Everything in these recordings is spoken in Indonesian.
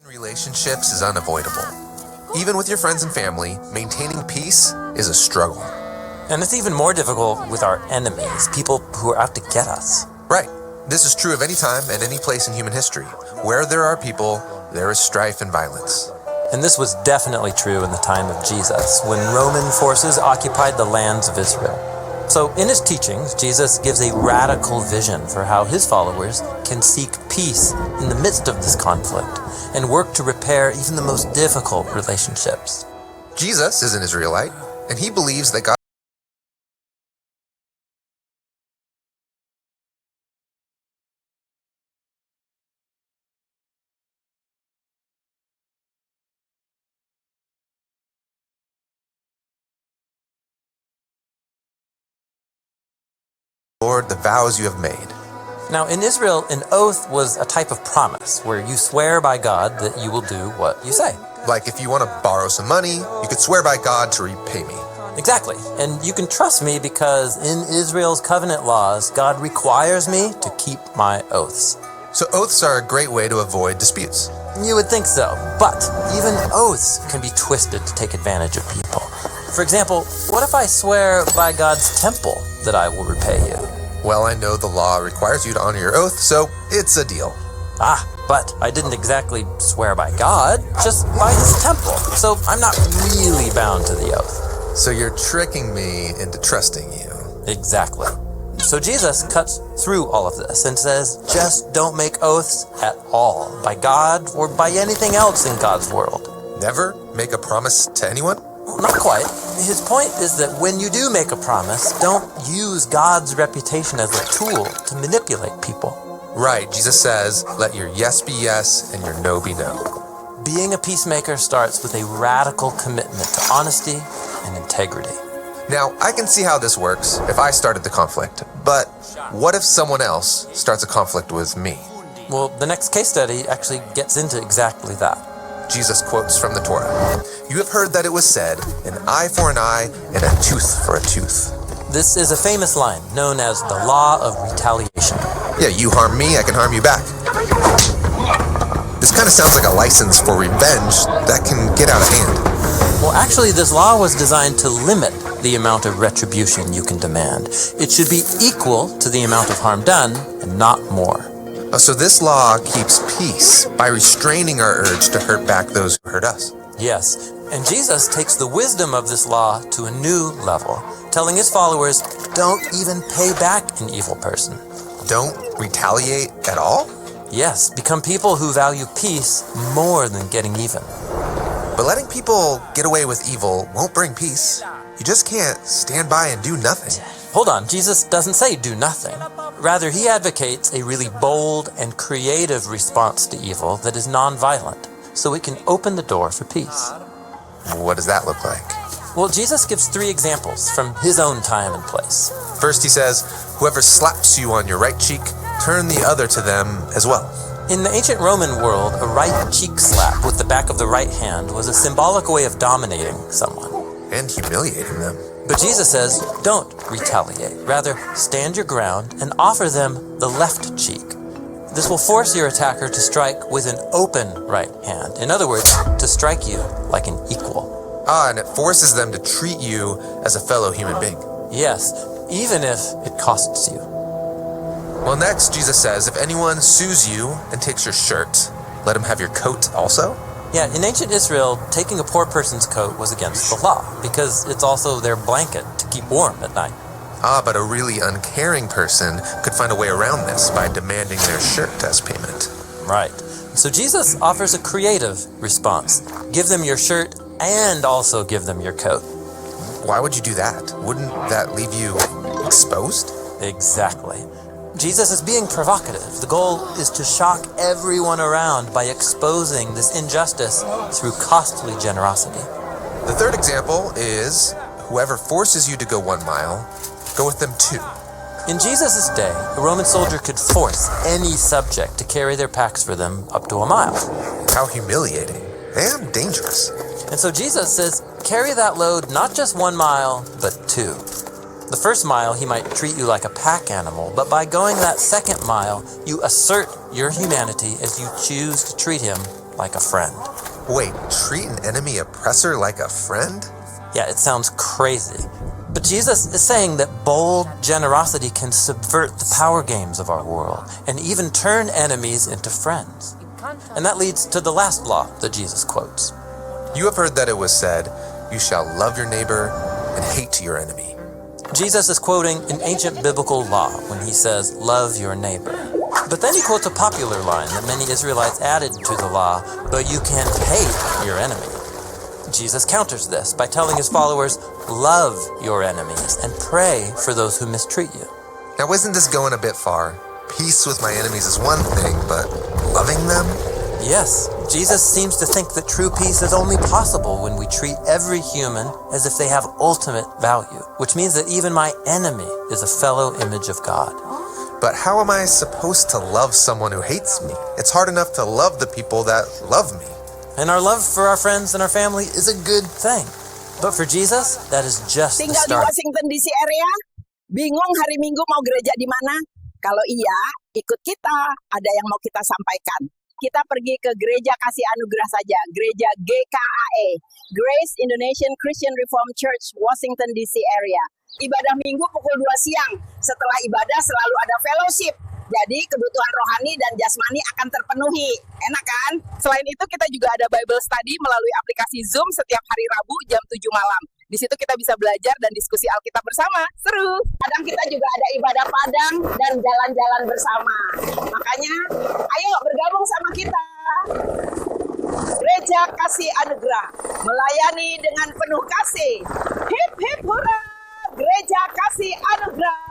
Relationships is unavoidable. Even with your friends and family, maintaining peace is a struggle. And it's even more difficult with our enemies, people who are out to get us. Right. This is true of any time and any place in human history. Where there are people, there is strife and violence. And this was definitely true in the time of Jesus, when Roman forces occupied the lands of Israel. So in his teachings, Jesus gives a radical vision for how his followers can seek peace in the midst of this conflict and work to repair even the most difficult relationships. Jesus is an Israelite, and he believes that God Lord, the vows you have made. Now, in Israel, an oath was a type of promise where you swear by God that you will do what you say. Like if you want to borrow some money, you could swear by God to repay me. Exactly. And you can trust me because in Israel's covenant laws, God requires me to keep my oaths. So oaths are a great way to avoid disputes. You would think so, but even oaths can be twisted to take advantage of people. For example, what if I swear by God's temple that I will repay you? Well, I know the law requires you to honor your oath, so it's a deal. But I didn't exactly swear by God, just by his temple, so I'm not really bound to the oath. So you're tricking me into trusting you. Exactly. So Jesus cuts through all of this and says, just don't make oaths at all, by God or by anything else in God's world. Never make a promise to anyone? Not quite. His point is that when you do make a promise, don't use God's reputation as a tool to manipulate people. Right, Jesus says, let your yes be yes and your no be no. Being a peacemaker starts with a radical commitment to honesty and integrity. Now, I can see how this works if I started the conflict, but what if someone else starts a conflict with me? Well, the next case study actually gets into exactly that. Jesus quotes from the Torah. You have heard that it was said, an eye for an eye and a tooth for a tooth. This is a famous line known as the law of retaliation. Yeah, you harm me, I can harm you back. This kind of sounds like a license for revenge that can get out of hand. Well, actually, this law was designed to limit the amount of retribution you can demand. It should be equal to the amount of harm done and not more. So this law keeps peace by restraining our urge to hurt back those who hurt us. Yes, and Jesus takes the wisdom of this law to a new level, telling his followers, don't even pay back an evil person. Don't retaliate at all? Yes, become people who value peace more than getting even. But letting people get away with evil won't bring peace. You just can't stand by and do nothing. Hold on, Jesus doesn't say do nothing. Rather, he advocates a really bold and creative response to evil that is nonviolent, so it can open the door for peace. What does that look like? Well, Jesus gives 3 examples from his own time and place. First, he says, whoever slaps you on your right cheek, turn the other to them as well. In the ancient Roman world, a right cheek slap with the back of the right hand was a symbolic way of dominating someone. And humiliating them. But Jesus says, don't retaliate. Rather, stand your ground and offer them the left cheek. This will force your attacker to strike with an open right hand. In other words, to strike you like an equal. And it forces them to treat you as a fellow human being. Yes, even if it costs you. Well, next, Jesus says, if anyone sues you and takes your shirt, let him have your coat also? Yeah, in ancient Israel, taking a poor person's coat was against the law, because it's also their blanket to keep warm at night. But a really uncaring person could find a way around this by demanding their shirt as payment. Right. So Jesus offers a creative response. Give them your shirt and also give them your coat. Why would you do that? Wouldn't that leave you exposed? Exactly. Jesus is being provocative. The goal is to shock everyone around by exposing this injustice through costly generosity. The third example is whoever forces you to go 1 mile, go with them 2. In Jesus' day, a Roman soldier could force any subject to carry their packs for them up to 1 mile. How humiliating and dangerous. And so Jesus says, carry that load not just 1 mile, but 2. The first mile, he might treat you like a pack animal, but by going that second mile, you assert your humanity as you choose to treat him like a friend. Wait, treat an enemy oppressor like a friend? Yeah, it sounds crazy. But Jesus is saying that bold generosity can subvert the power games of our world and even turn enemies into friends. And that leads to the last law that Jesus quotes. You have heard that it was said, "You shall love your neighbor and hate your enemy." Jesus is quoting an ancient biblical law when he says, "Love your neighbor." But then he quotes a popular line that many Israelites added to the law, "But you can hate your enemy." Jesus counters this by telling his followers, "Love your enemies and pray for those who mistreat you." Now, isn't this going a bit far? Peace with my enemies is one thing, but loving them? Yes, Jesus seems to think that true peace is only possible when we treat every human as if they have ultimate value, which means that even my enemy is a fellow image of God. But how am I supposed to love someone who hates me? It's hard enough to love the people that love me. And our love for our friends and our family is a good thing. But for Jesus, that is just the Tinggal di start. Washington DC area? Bingung hari Minggu mau gereja di mana? Kalau iya, ikut kita. Ada yang mau kita sampaikan. Kita pergi ke Gereja Kasih Anugerah saja. Gereja GKAE, Grace Indonesian Christian Reformed Church, Washington DC area. Ibadah Minggu pukul 2 siang. Setelah ibadah selalu ada fellowship. Jadi kebutuhan rohani dan jasmani akan terpenuhi. Enak kan? Selain itu kita juga ada Bible Study melalui aplikasi Zoom setiap hari Rabu jam 7 malam. Di situ kita bisa belajar dan diskusi Alkitab bersama. Seru! Kadang kita juga ada ibadah padang dan jalan-jalan bersama. Makanya, ayo bergabung sama kita. Gereja Kasih Anugerah, melayani dengan penuh kasih. Hip hip hura! Gereja Kasih Anugerah.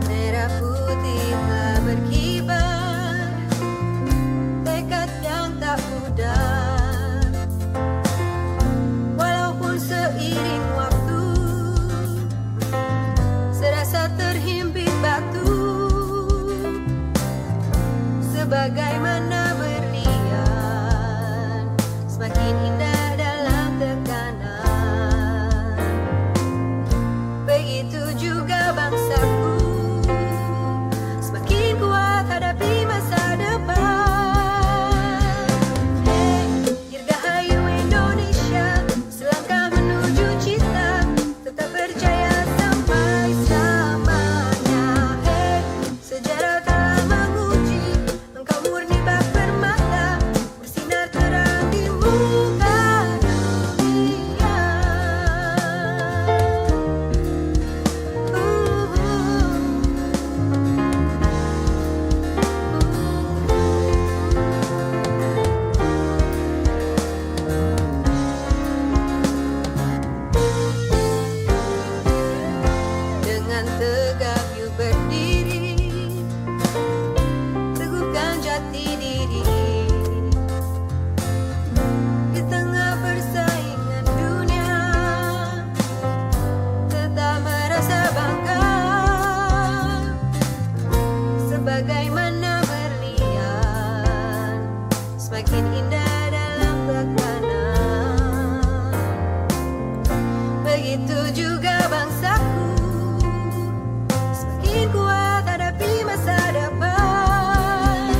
Merah putih telah berkibar, tekad yang tak mudah. Walaupun seiring waktu serasa terhimpit batu, sebagaimana berlian semakin indah dalam tekanan. Begitu juga bangsaku semakin kuat hadapi masa depan. Hey, dirgahayu Indonesia, selangkah menuju cita, tetap percaya sampai selamanya. Hey, sejarah telah menguji, engkau murni bak permata, bersinar terang di muka dunia. Dengan tegak you berdiri, teguhkan jati diri. Di tengah persaingan dunia, tetap merasa bangga, sebagaimana berlian semakin indah dalam tekanan. Begitu juga bangsaku semakin kuat hadapi masa depan.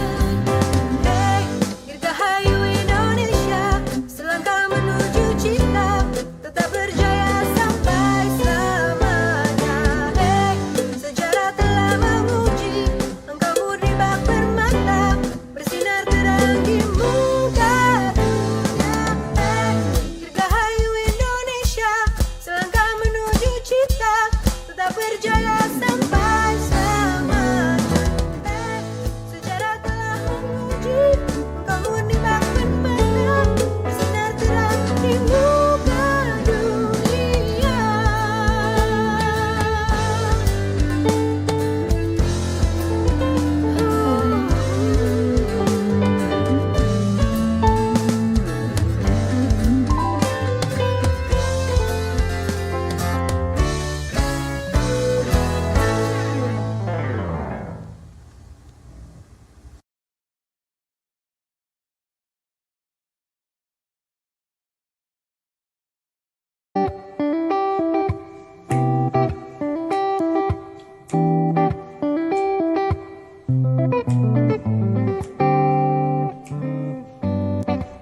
Hey, dirgahayu Indonesia, selangkah menuju cita, tetap berjaya sampai selamanya. Hey, sejarah telah menguji, engkau murni bak permata, bersinar terang di muka dunia.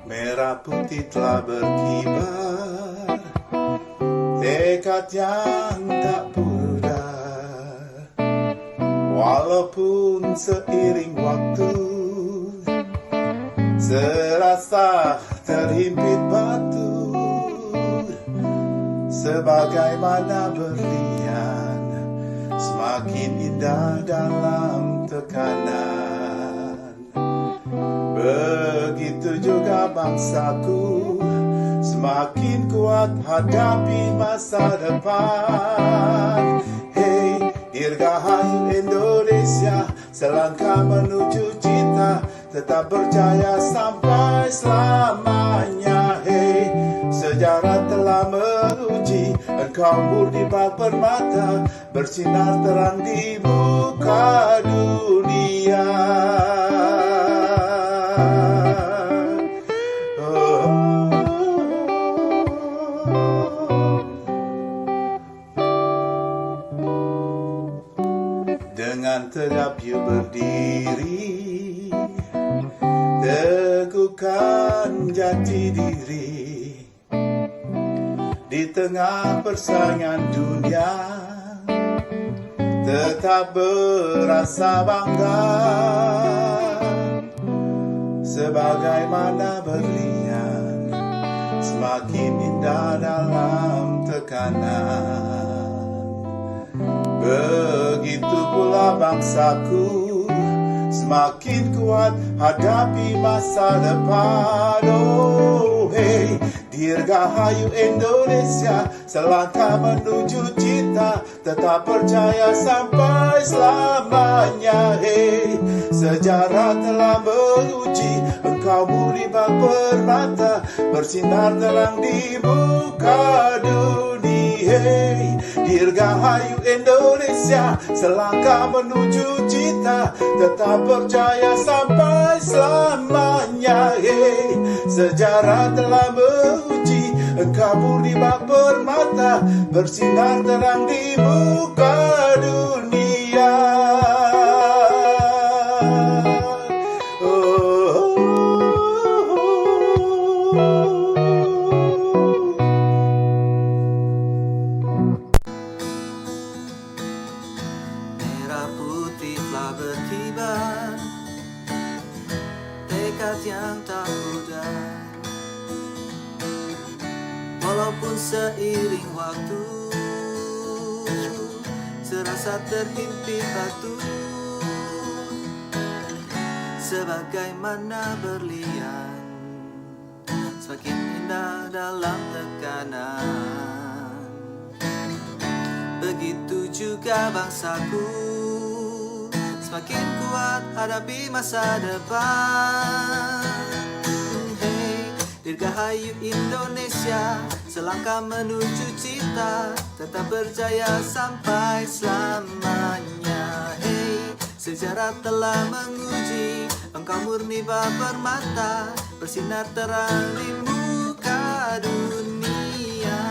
Merah putih telah berkibar, tekad yang tak pudar. Walaupun seiring waktu serasa terhimpit batu, sebagaimana berlian semakin indah dalam tekanan. Begitu juga bangsaku semakin kuat hadapi masa depan. Hey, dirgahayu Indonesia, selangkah menuju cita, tetap berjaya sampai selamanya. Hey, sejarah telah menguji engkau murni bak permata, bersinar terang di muka dunia. Dengan tegap you berdiri, teguhkan jati diri. Di tengah persaingan dunia, tetap berasa bangga. Sebagaimana berlian semakin indah dalam tekanan. Begitu pula bangsaku semakin kuat hadapi masa depan. Oh hey, dirgahayu Indonesia, selangkah menuju cita, tetap percaya sampai selamanya. Hey, sejarah telah menguji engkau murni bak permata, bersinar terang di muka dunia. Hey, dirgahayu Indonesia, selangkah menuju cita, tetap percaya sampai selamanya. Hey, sejarah telah menguji engkau murni bak permata, bersinar terang di muka dunia. Merah putih telah berkibar, tekad yang tak pudar. Walaupun seiring waktu serasa terhimpit batu, sebagaimana berlian semakin indah dalam tekanan. Begitu juga bangsaku semakin kuat hadapi masa depan. Hey, dirgahayu Indonesia, selangkah menuju cita, tetap berjaya sampai selamanya. Hey, sejarah telah menguji engkau murni bak permata, bersinar terang di muka dunia.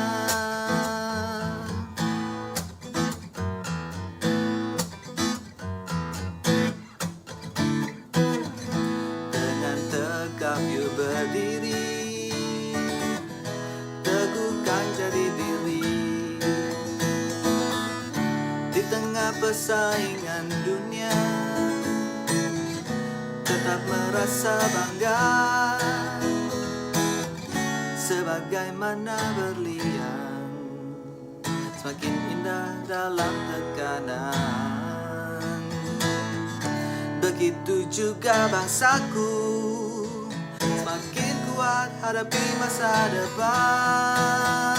Dengan tegap you berdiri, teguhkan jati diri. Di tengah persaingan dunia, tetap merasa bangga. Sebagaimana berlian semakin indah dalam tekanan. Begitu juga bangsaku semakin kuat hadapi masa depan.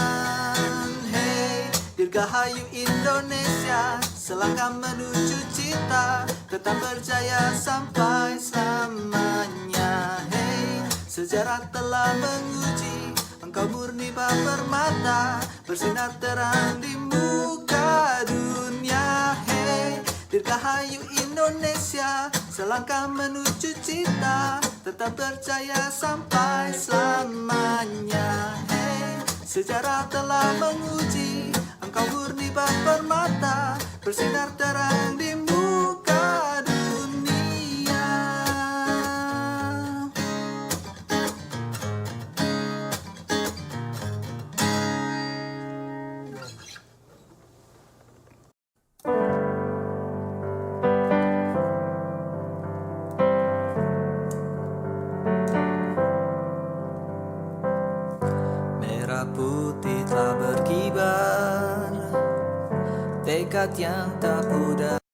Hey, dirgahayu Indonesia, selangkah menuju cita, tetap berjaya sampai selamanya. Hey, sejarah telah menguji engkau murni bak permata, bersinar terang di muka dunia. Hey, dirgahayu Indonesia, selangkah menuju cita, tetap percaya sampai selamanya. Hey, sejarah telah menguji engkau murni bak permata, bersinar terang di muka dunia. merah putih telah berkibar, tekad yang tak pudar.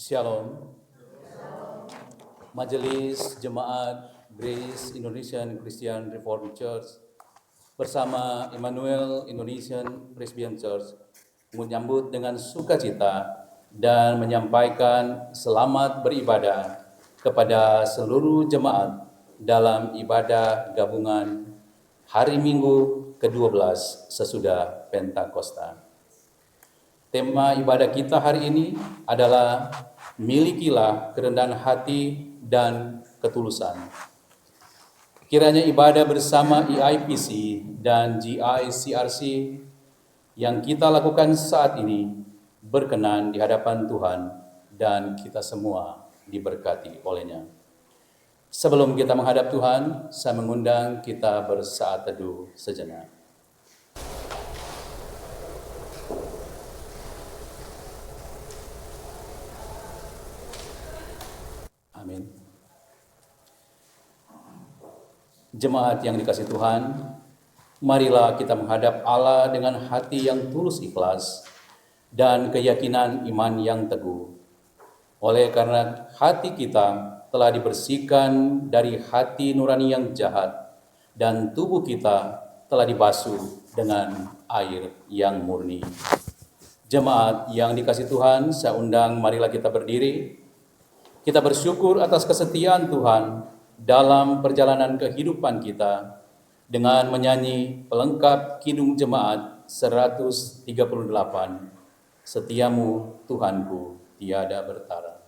Shalom. Majelis Jemaat Grace Indonesian Christian Reformed Church bersama Emmanuel Indonesian Presbyterian Church menyambut dengan sukacita dan menyampaikan selamat beribadah kepada seluruh jemaat dalam ibadah gabungan hari Minggu ke-12 sesudah Pentakosta. Tema ibadah kita hari ini adalah milikilah kerendahan hati dan ketulusan. Kiranya ibadah bersama EIPC dan GICRC yang kita lakukan saat ini berkenan di hadapan Tuhan dan kita semua diberkati olehnya. Sebelum kita menghadap Tuhan, saya mengundang kita bersaat teduh sejenak. Amin. Jemaat yang dikasihi Tuhan, marilah kita menghadap Allah dengan hati yang tulus ikhlas dan keyakinan iman yang teguh. Oleh karena hati kita telah dibersihkan dari hati nurani yang jahat dan tubuh kita telah dibasuh dengan air yang murni. Jemaat yang dikasihi Tuhan, saya undang marilah kita berdiri. Kita bersyukur atas kesetiaan Tuhan dalam perjalanan kehidupan kita dengan menyanyi pelengkap Kidung Jemaat 138, Setiamu Tuhanku tiada bertara.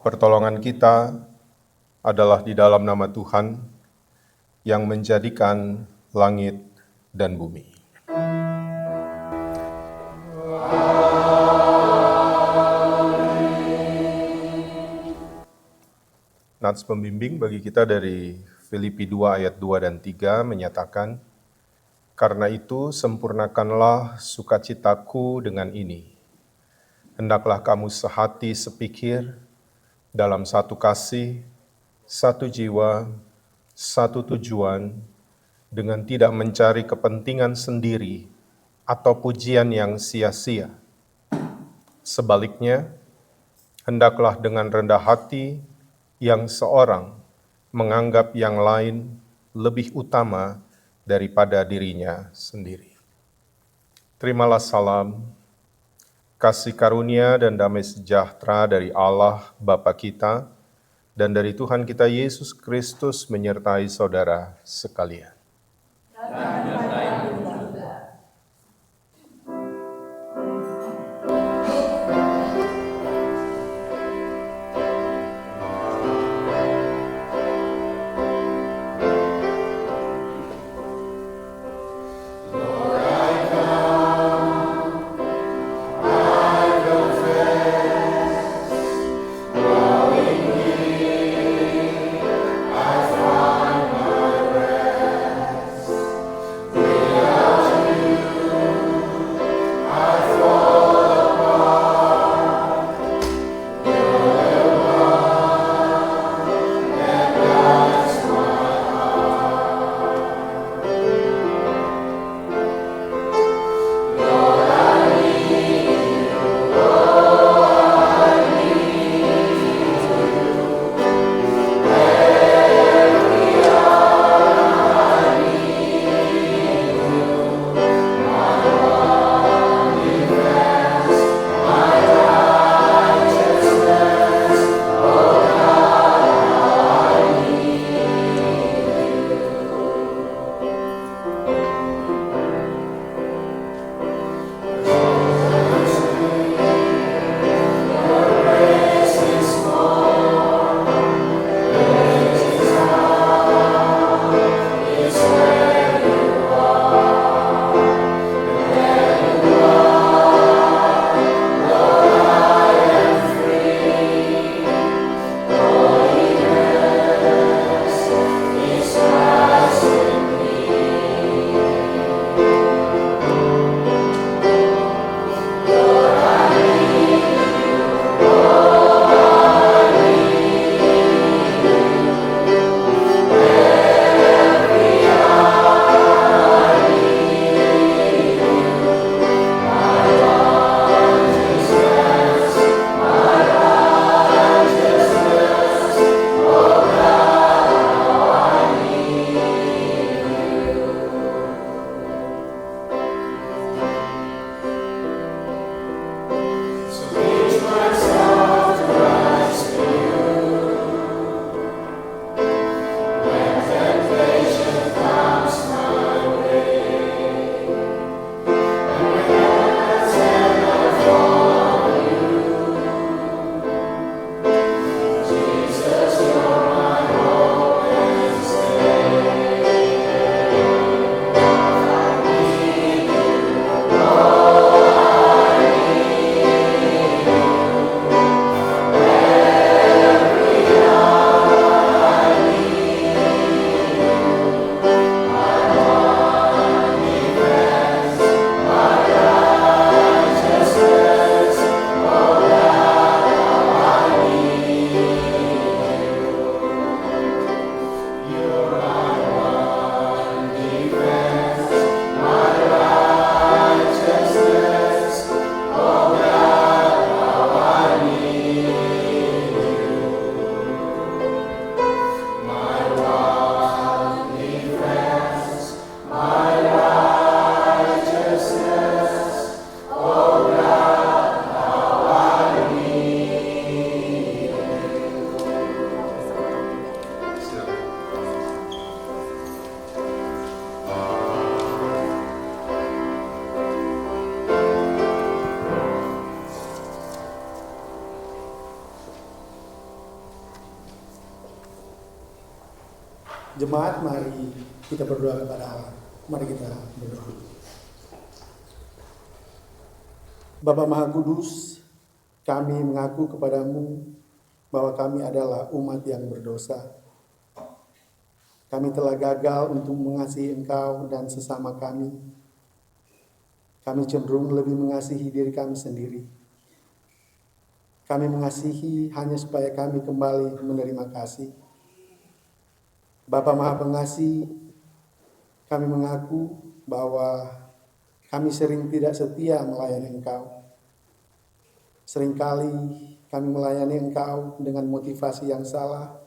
Pertolongan kita adalah di dalam nama Tuhan yang menjadikan langit dan bumi. Nats pembimbing bagi kita dari Filipi 2 ayat 2 dan 3 menyatakan, "Karena itu sempurnakanlah sukacitaku dengan ini. Hendaklah kamu sehati sepikir, dalam satu kasih, satu jiwa, satu tujuan, dengan tidak mencari kepentingan sendiri atau pujian yang sia-sia. Sebaliknya, hendaklah dengan rendah hati yang seorang menganggap yang lain lebih utama daripada dirinya sendiri." Terimalah salam, kasih karunia dan damai sejahtera dari Allah Bapa kita dan dari Tuhan kita Yesus Kristus menyertai saudara sekalian. Jemaat, mari kita berdoa kepada Allah. Mari kita berdoa. Bapa Maha Kudus, kami mengaku kepadamu bahwa kami adalah umat yang berdosa. Kami telah gagal untuk mengasihi Engkau dan sesama kami. Kami cenderung lebih mengasihi diri kami sendiri. Kami mengasihi hanya supaya kami kembali menerima kasih. Bapa Maha Pengasih, kami mengaku bahwa kami sering tidak setia melayani Engkau. Seringkali kami melayani Engkau dengan motivasi yang salah.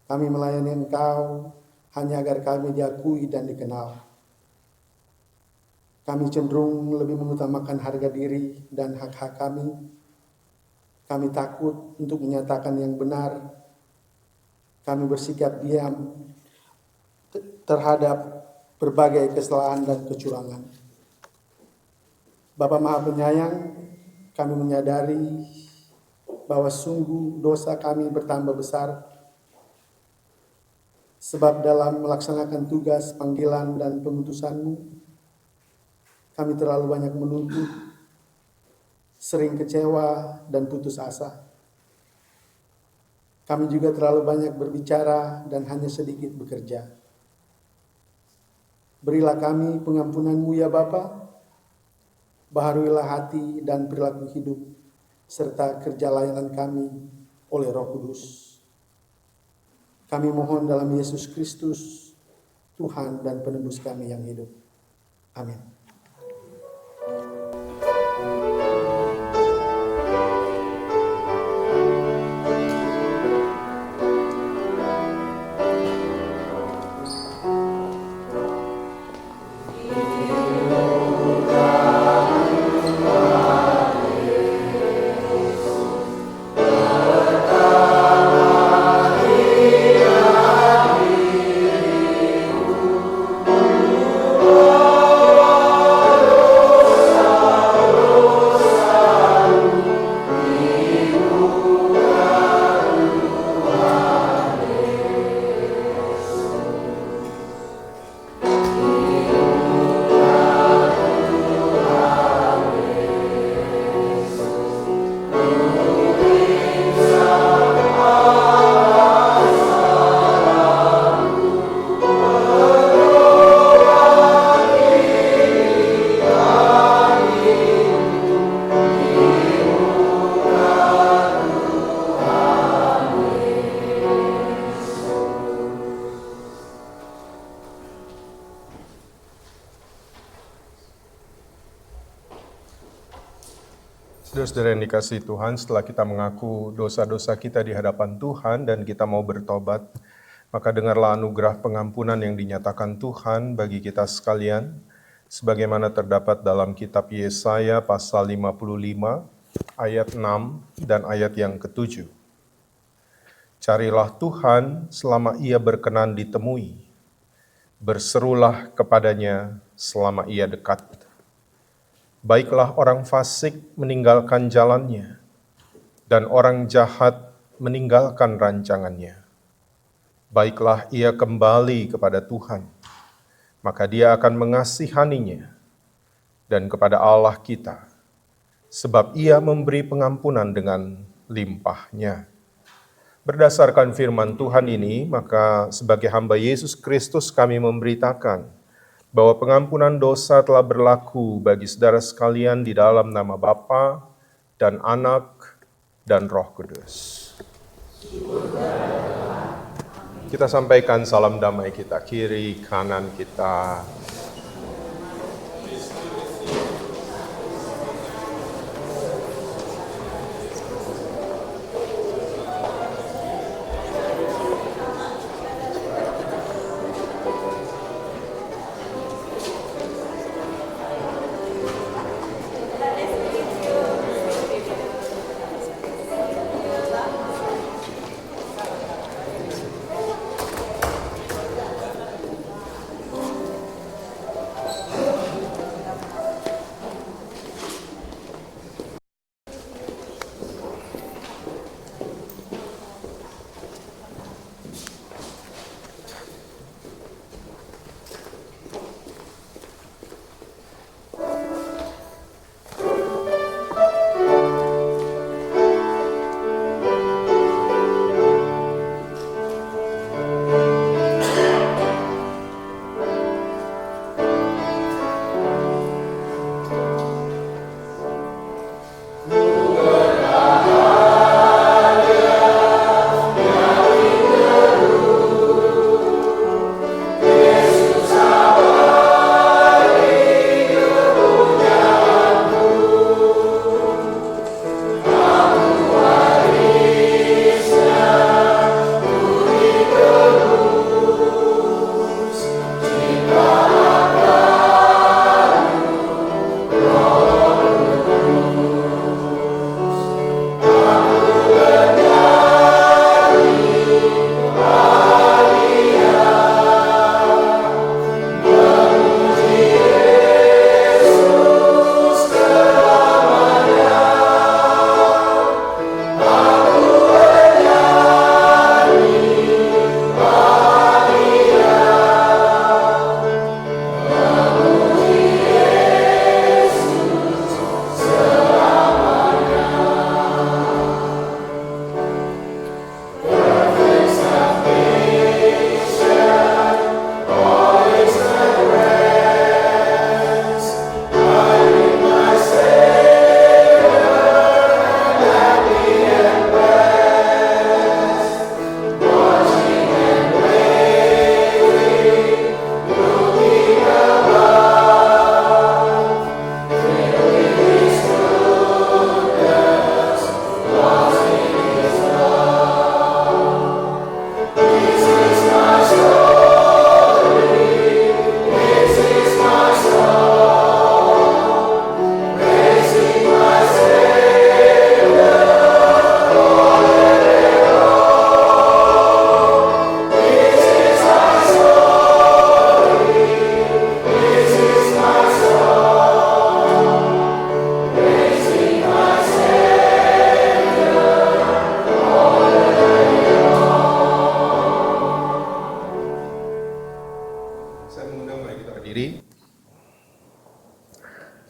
Kami melayani Engkau hanya agar kami diakui dan dikenal. Kami cenderung lebih mengutamakan harga diri dan hak-hak kami. Kami takut untuk menyatakan yang benar. Kami bersikap diam terhadap berbagai kesalahan dan kecurangan. Bapa Maha Penyayang, kami menyadari bahwa sungguh dosa kami bertambah besar. Sebab dalam melaksanakan tugas panggilan dan pengutusan-Mu, kami terlalu banyak menuntut, sering kecewa dan putus asa. Kami juga terlalu banyak berbicara dan hanya sedikit bekerja. Berilah kami pengampunan-Mu ya Bapa, baharuilah hati dan perilaku hidup, serta kerja layanan kami oleh Roh Kudus. Kami mohon dalam Yesus Kristus, Tuhan dan penebus kami yang hidup. Amin. Saudara-saudara yang dikasihi Tuhan, setelah kita mengaku dosa-dosa kita di hadapan Tuhan dan kita mau bertobat, maka dengarlah anugerah pengampunan yang dinyatakan Tuhan bagi kita sekalian, sebagaimana terdapat dalam kitab Yesaya pasal 55, ayat 6 dan ayat yang ke-7. Carilah Tuhan selama Ia berkenan ditemui, berserulah kepadanya selama Ia dekat. Baiklah orang fasik meninggalkan jalannya, dan orang jahat meninggalkan rancangannya. Baiklah ia kembali kepada Tuhan, maka Dia akan mengasihaninya, dan kepada Allah kita, sebab Ia memberi pengampunan dengan limpahnya. Berdasarkan firman Tuhan ini, maka sebagai hamba Yesus Kristus kami memberitakan bahwa pengampunan dosa telah berlaku bagi saudara sekalian di dalam nama Bapa dan Anak dan Roh Kudus. Kita sampaikan salam damai kita, kiri kanan kita.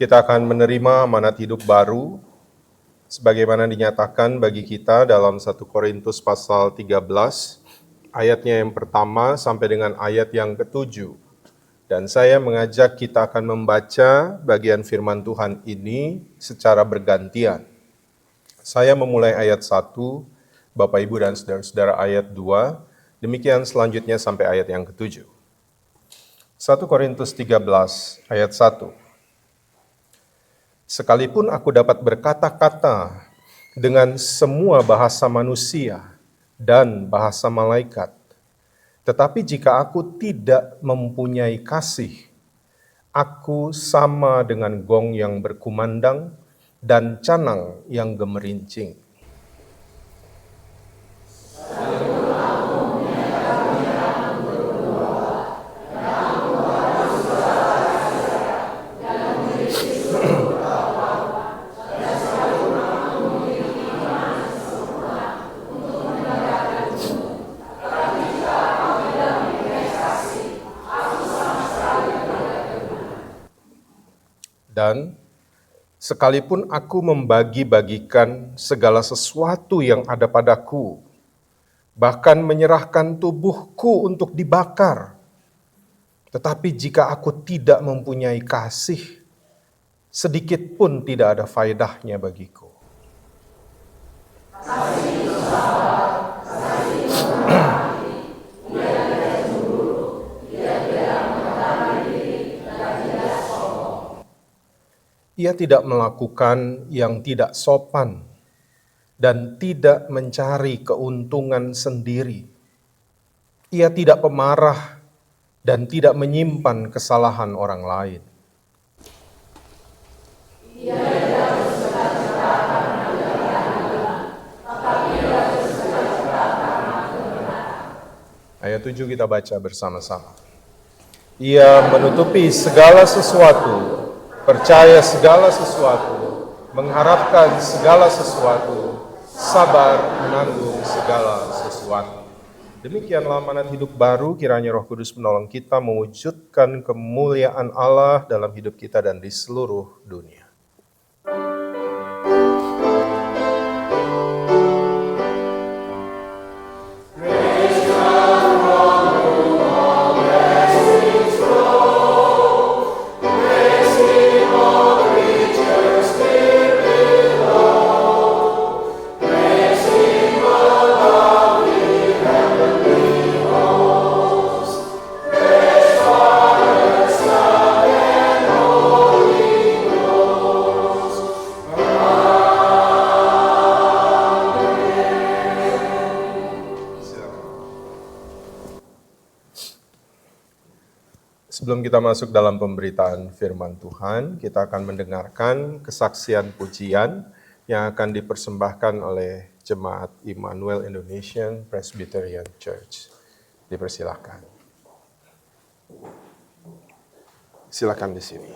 Kita akan menerima amanat hidup baru sebagaimana dinyatakan bagi kita dalam 1 Korintus pasal 13 ayatnya yang pertama sampai dengan ayat yang ke-7. Dan saya mengajak kita akan membaca bagian firman Tuhan ini secara bergantian. Saya memulai ayat 1, Bapak Ibu dan saudara-saudara ayat 2, demikian selanjutnya sampai ayat yang ke-7. 1 Korintus 13 ayat 1. Sekalipun aku dapat berkata-kata dengan semua bahasa manusia dan bahasa malaikat, tetapi jika aku tidak mempunyai kasih, aku sama dengan gong yang berkumandang dan canang yang gemerincing. Dan sekalipun aku membagi-bagikan segala sesuatu yang ada padaku, bahkan menyerahkan tubuhku untuk dibakar, tetapi jika aku tidak mempunyai kasih, sedikit pun tidak ada faedahnya bagiku. Ia tidak melakukan yang tidak sopan dan tidak mencari keuntungan sendiri. Ia tidak pemarah dan tidak menyimpan kesalahan orang lain. Ayat 7 kita baca bersama-sama. Ia menutupi segala sesuatu, percaya segala sesuatu, mengharapkan segala sesuatu, sabar menanggung segala sesuatu. Demikianlah amanat hidup baru, kiranya Roh Kudus menolong kita mewujudkan kemuliaan Allah dalam hidup kita dan di seluruh dunia. Sebelum kita masuk dalam pemberitaan firman Tuhan, kita akan mendengarkan kesaksian pujian yang akan dipersembahkan oleh Jemaat Immanuel Indonesian Presbyterian Church. Dipersilakan. Silakan di sini.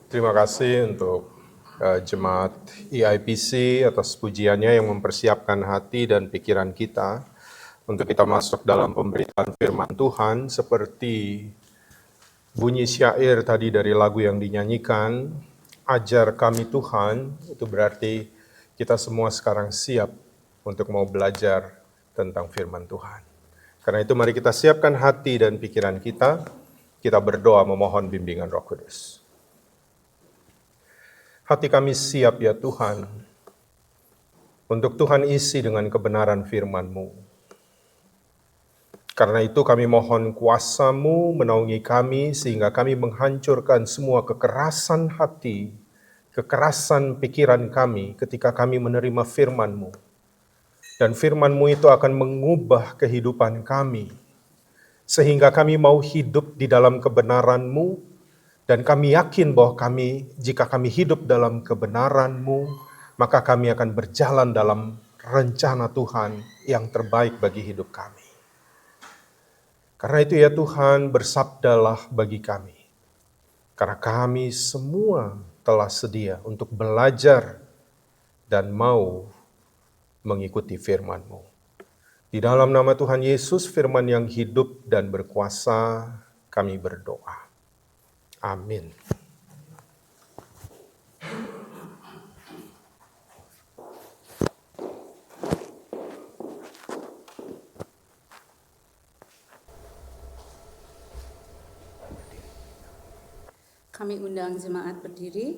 Terima kasih untuk jemaat EIPC atas pujiannya yang mempersiapkan hati dan pikiran kita untuk kita masuk dalam pemberitaan firman Tuhan seperti bunyi syair tadi dari lagu yang dinyanyikan, ajar kami Tuhan, itu berarti kita semua sekarang siap untuk mau belajar tentang firman Tuhan. Karena itu mari kita siapkan hati dan pikiran kita berdoa memohon bimbingan Roh Kudus. Hati kami siap ya Tuhan, untuk Tuhan isi dengan kebenaran firman-Mu. Karena itu kami mohon kuasa-Mu menaungi kami sehingga kami menghancurkan semua kekerasan hati, kekerasan pikiran kami ketika kami menerima firman-Mu. Dan firman-Mu itu akan mengubah kehidupan kami, sehingga kami mau hidup di dalam kebenaran-Mu. Dan kami yakin bahwa jika kami hidup dalam kebenaran-Mu, maka kami akan berjalan dalam rencana Tuhan yang terbaik bagi hidup kami. Karena itu ya Tuhan, bersabdalah bagi kami. Karena kami semua telah sedia untuk belajar dan mau mengikuti firman-Mu. Di dalam nama Tuhan Yesus, firman yang hidup dan berkuasa, kami berdoa. Amin. Kami undang jemaat berdiri.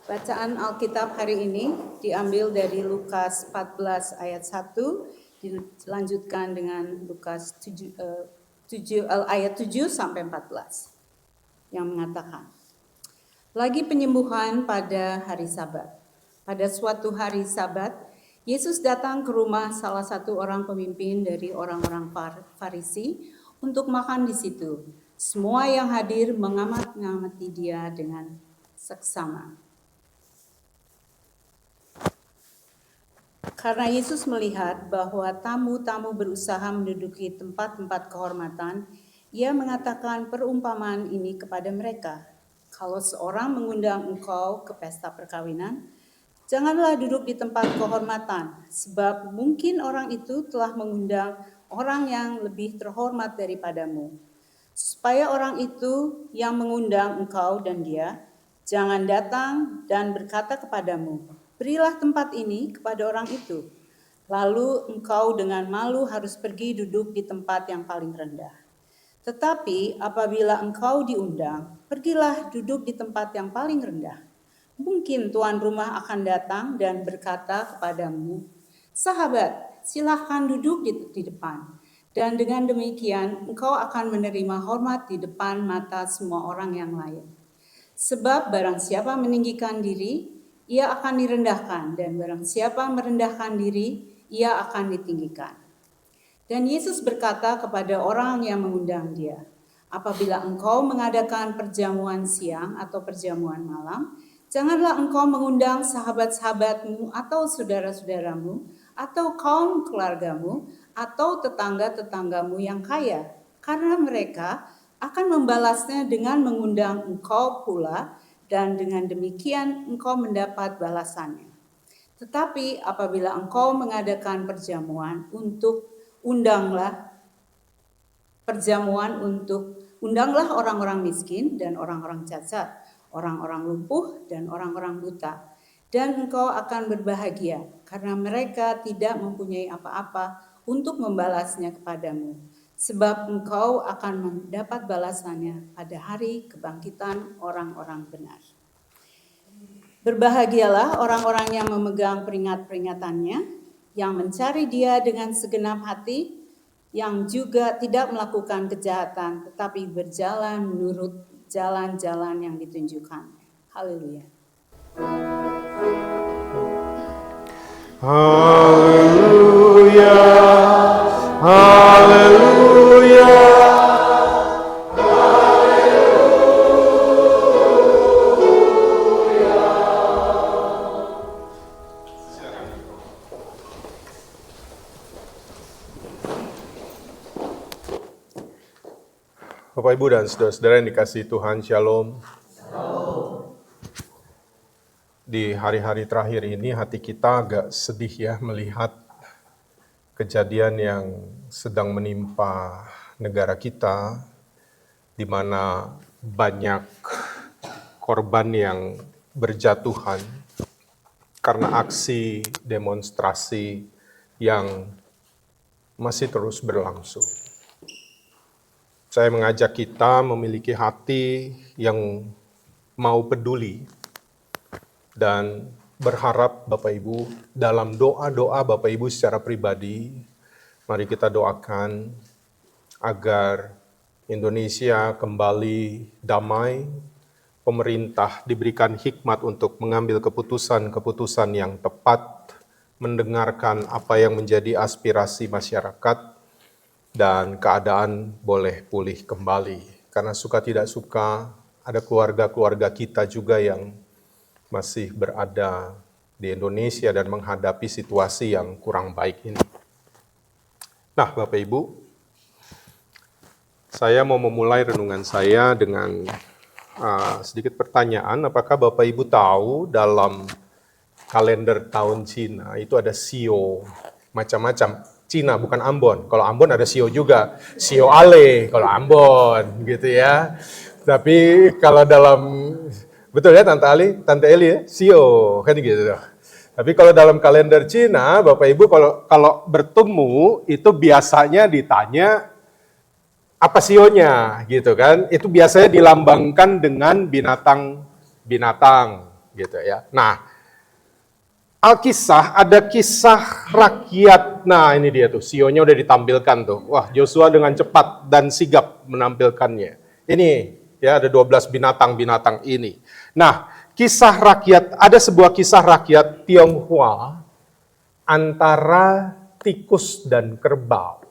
Bacaan Alkitab hari ini diambil dari Lukas 14 ayat 1, dilanjutkan dengan Lukas 7 ayat 7 sampai 14. Yang mengatakan, lagi penyembuhan pada hari Sabat. Pada suatu hari Sabat, Yesus datang ke rumah salah satu orang pemimpin dari orang-orang Farisi untuk makan di situ. Semua yang hadir mengamati dia dengan seksama. Karena Yesus melihat bahwa tamu-tamu berusaha menduduki tempat-tempat kehormatan, Ia mengatakan perumpamaan ini kepada mereka. Kalau seorang mengundang engkau ke pesta perkawinan, janganlah duduk di tempat kehormatan, sebab mungkin orang itu telah mengundang orang yang lebih terhormat daripadamu. Supaya orang itu yang mengundang engkau dan dia, jangan datang dan berkata kepadamu, berilah tempat ini kepada orang itu. Lalu engkau dengan malu harus pergi duduk di tempat yang paling rendah. Tetapi apabila engkau diundang, pergilah duduk di tempat yang paling rendah. Mungkin tuan rumah akan datang dan berkata kepadamu, sahabat, silahkan duduk di depan. Dan dengan demikian engkau akan menerima hormat di depan mata semua orang yang lain. Sebab barang siapa meninggikan diri, ia akan direndahkan. Dan barang siapa merendahkan diri, ia akan ditinggikan. Dan Yesus berkata kepada orang yang mengundang dia, apabila engkau mengadakan perjamuan siang atau perjamuan malam, janganlah engkau mengundang sahabat-sahabatmu atau saudara-saudaramu atau kaum keluargamu atau tetangga-tetanggamu yang kaya, karena mereka akan membalasnya dengan mengundang engkau pula, dan dengan demikian engkau mendapat balasannya. Tetapi apabila engkau mengadakan perjamuan undanglah orang-orang miskin dan orang-orang cacat, orang-orang lumpuh dan orang-orang buta. Dan engkau akan berbahagia karena mereka tidak mempunyai apa-apa untuk membalasnya kepadamu. Sebab engkau akan mendapat balasannya pada hari kebangkitan orang-orang benar. Berbahagialah orang-orang yang memegang peringatannya, yang mencari dia dengan segenap hati, yang juga tidak melakukan kejahatan, tetapi berjalan menurut jalan-jalan yang ditunjukkan. Haleluya. Haleluya, haleluya. Bapak, Ibu, dan saudara-saudara yang dikasihi Tuhan, Shalom. Di hari-hari terakhir ini hati kita agak sedih ya melihat kejadian yang sedang menimpa negara kita, di mana banyak korban yang berjatuhan karena aksi demonstrasi yang masih terus berlangsung. Saya mengajak kita memiliki hati yang mau peduli dan berharap Bapak Ibu dalam doa-doa Bapak Ibu secara pribadi, mari kita doakan agar Indonesia kembali damai, pemerintah diberikan hikmat untuk mengambil keputusan-keputusan yang tepat, mendengarkan apa yang menjadi aspirasi masyarakat, dan keadaan boleh pulih kembali. Karena suka tidak suka, ada keluarga-keluarga kita juga yang masih berada di Indonesia dan menghadapi situasi yang kurang baik ini. Nah, Bapak Ibu, saya mau memulai renungan saya dengan sedikit pertanyaan. Apakah Bapak Ibu tahu dalam kalender tahun Cina itu ada Sio macam-macam? Cina bukan Ambon. Kalau Ambon ada Sio juga. Sio Ale kalau Ambon gitu ya. Tapi kalau dalam, betul ya Tante Eli ya, Sio kan gitu. Tapi kalau dalam kalender Cina, Bapak Ibu kalau bertemu itu biasanya ditanya apa sionya gitu kan. Itu biasanya dilambangkan dengan binatang gitu ya. Nah, Alkisah ada kisah rakyat. Nah, ini dia tuh, sionya udah ditampilkan tuh. Wah, Joshua dengan cepat dan sigap menampilkannya. Ini ya ada 12 binatang-binatang ini. Nah, kisah rakyat, ada sebuah kisah rakyat Tionghoa antara tikus dan kerbau.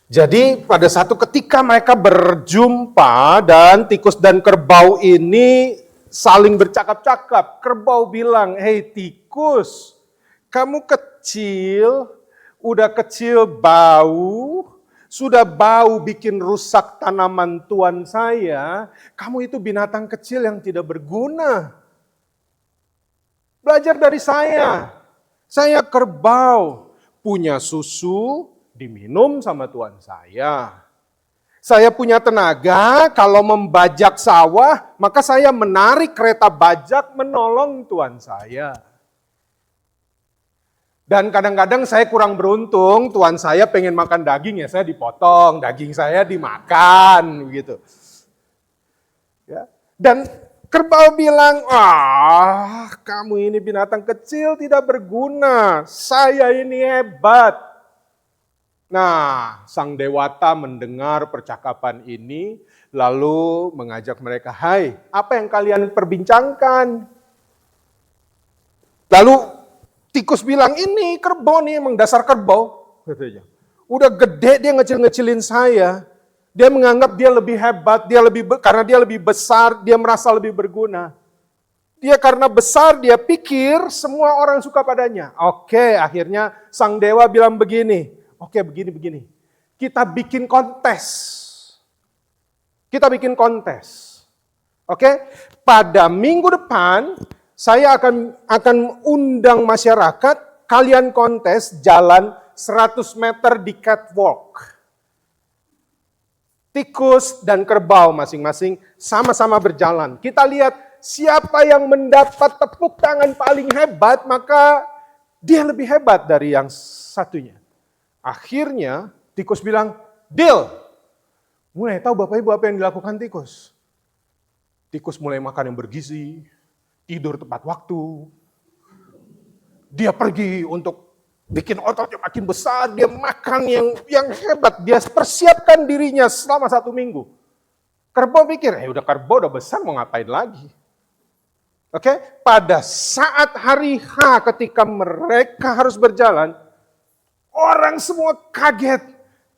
Jadi pada satu ketika mereka berjumpa dan tikus dan kerbau ini saling bercakap-cakap. Kerbau bilang, "Hei tikus, kamu kecil, udah kecil bau, sudah bau bikin rusak tanaman tuan saya. Kamu itu binatang kecil yang tidak berguna. Belajar dari saya. Saya kerbau, punya susu, diminum sama tuan saya. Saya punya tenaga, kalau membajak sawah, maka saya menarik kereta bajak menolong tuan saya. Dan kadang-kadang saya kurang beruntung, tuan saya pengen makan daging, ya saya dipotong, daging saya dimakan, gitu. Ya. Dan kerbau bilang, kamu ini binatang kecil tidak berguna, saya ini hebat. Nah, sang dewata mendengar percakapan ini, lalu mengajak mereka, "Hai, apa yang kalian perbincangkan?" Lalu tikus bilang, "Ini kerbau nih, emang dasar kerbau." Katanya. Udah gede dia ngecil-ngecilin saya. Dia menganggap dia lebih hebat, karena dia lebih besar, dia merasa lebih berguna. Dia karena besar, dia pikir semua orang suka padanya. Oke, akhirnya sang dewa bilang begini, "Oke, begini. Kita bikin kontes. Oke? Pada minggu depan, saya akan undang masyarakat, kalian kontes jalan 100 meter di catwalk. Tikus dan kerbau masing-masing sama-sama berjalan. Kita lihat siapa yang mendapat tepuk tangan paling hebat, maka dia lebih hebat dari yang satunya." Akhirnya tikus bilang, "Deal." Mulai tahu Bapak Ibu apa yang dilakukan tikus? Tikus mulai makan yang bergizi, tidur tepat waktu. Dia pergi untuk bikin ototnya makin besar, dia makan yang hebat, dia persiapkan dirinya selama 1 minggu. Kerbau pikir, udah kerbau udah besar mau ngapain lagi? Oke, pada saat hari H ketika mereka harus berjalan, orang semua kaget.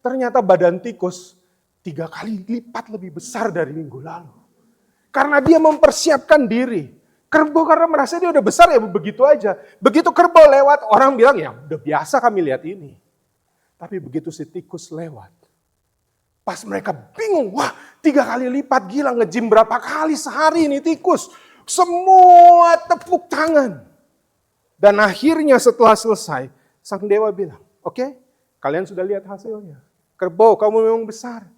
Ternyata badan tikus 3 kali lipat lebih besar dari minggu lalu. Karena dia mempersiapkan diri. Kerbau karena merasa dia udah besar ya begitu aja. Begitu kerbau lewat, orang bilang ya udah biasa kami lihat ini. Tapi begitu si tikus lewat, pas mereka bingung, 3 kali lipat, gila nge-gym berapa kali sehari ini tikus. Semua tepuk tangan. Dan akhirnya setelah selesai, sang dewa bilang, oke, kalian sudah lihat hasilnya. Kerbau, kamu memang besar.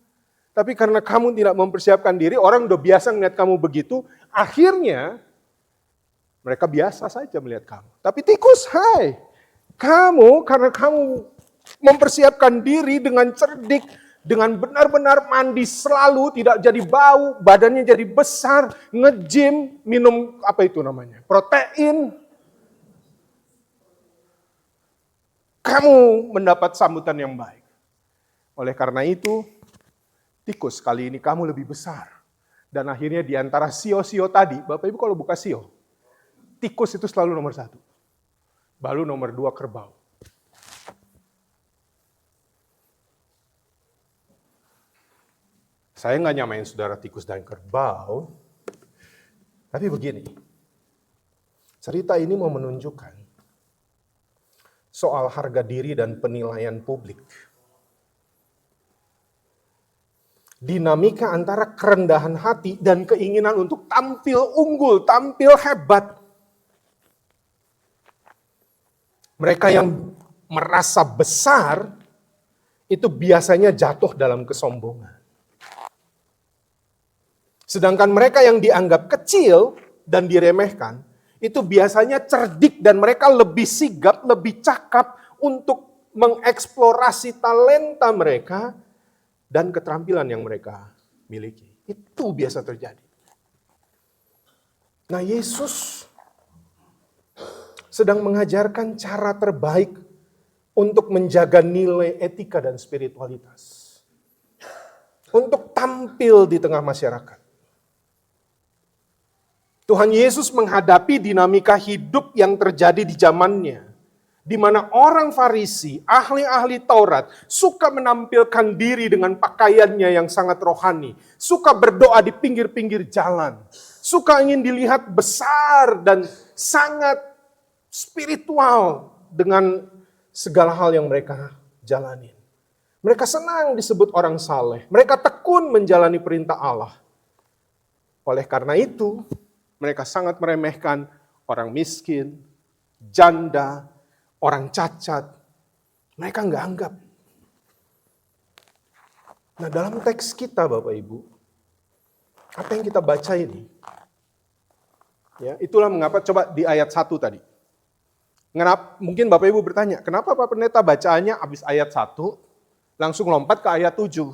Tapi karena kamu tidak mempersiapkan diri, orang udah biasa melihat kamu begitu, akhirnya mereka biasa saja melihat kamu. Tapi tikus, hai, kamu karena kamu mempersiapkan diri dengan cerdik, dengan benar-benar mandi selalu, tidak jadi bau, badannya jadi besar, nge-gym, minum apa itu namanya, protein. Kamu mendapat sambutan yang baik. Oleh karena itu, tikus kali ini kamu lebih besar. Dan akhirnya di antara sio-sio tadi, Bapak Ibu kalau buka sio, tikus itu selalu nomor 1. Baru nomor 2 kerbau. Saya nggak nyamain saudara tikus dan kerbau, tapi begini. Cerita ini mau menunjukkan soal harga diri dan penilaian publik. Dinamika antara kerendahan hati dan keinginan untuk tampil unggul, tampil hebat. Mereka yang merasa besar itu biasanya jatuh dalam kesombongan. Sedangkan mereka yang dianggap kecil dan diremehkan, itu biasanya cerdik dan mereka lebih sigap, lebih cakap untuk mengeksplorasi talenta mereka dan keterampilan yang mereka miliki. Itu biasa terjadi. Nah, Yesus sedang mengajarkan cara terbaik untuk menjaga nilai etika dan spiritualitas. Untuk tampil di tengah masyarakat. Tuhan Yesus menghadapi dinamika hidup yang terjadi di zamannya. Di mana orang Farisi, ahli-ahli Taurat, suka menampilkan diri dengan pakaiannya yang sangat rohani. Suka berdoa di pinggir-pinggir jalan. Suka ingin dilihat besar dan sangat spiritual dengan segala hal yang mereka jalani. Mereka senang disebut orang saleh. Mereka tekun menjalani perintah Allah. Oleh karena itu, mereka sangat meremehkan orang miskin, janda, orang cacat. Mereka nggak anggap. Nah, dalam teks kita Bapak Ibu, apa yang kita baca ini? Ya, itulah mengapa, coba di ayat 1 tadi. Mungkin Bapak Ibu bertanya, kenapa Pak Pendeta bacaannya habis ayat 1, langsung lompat ke ayat 7?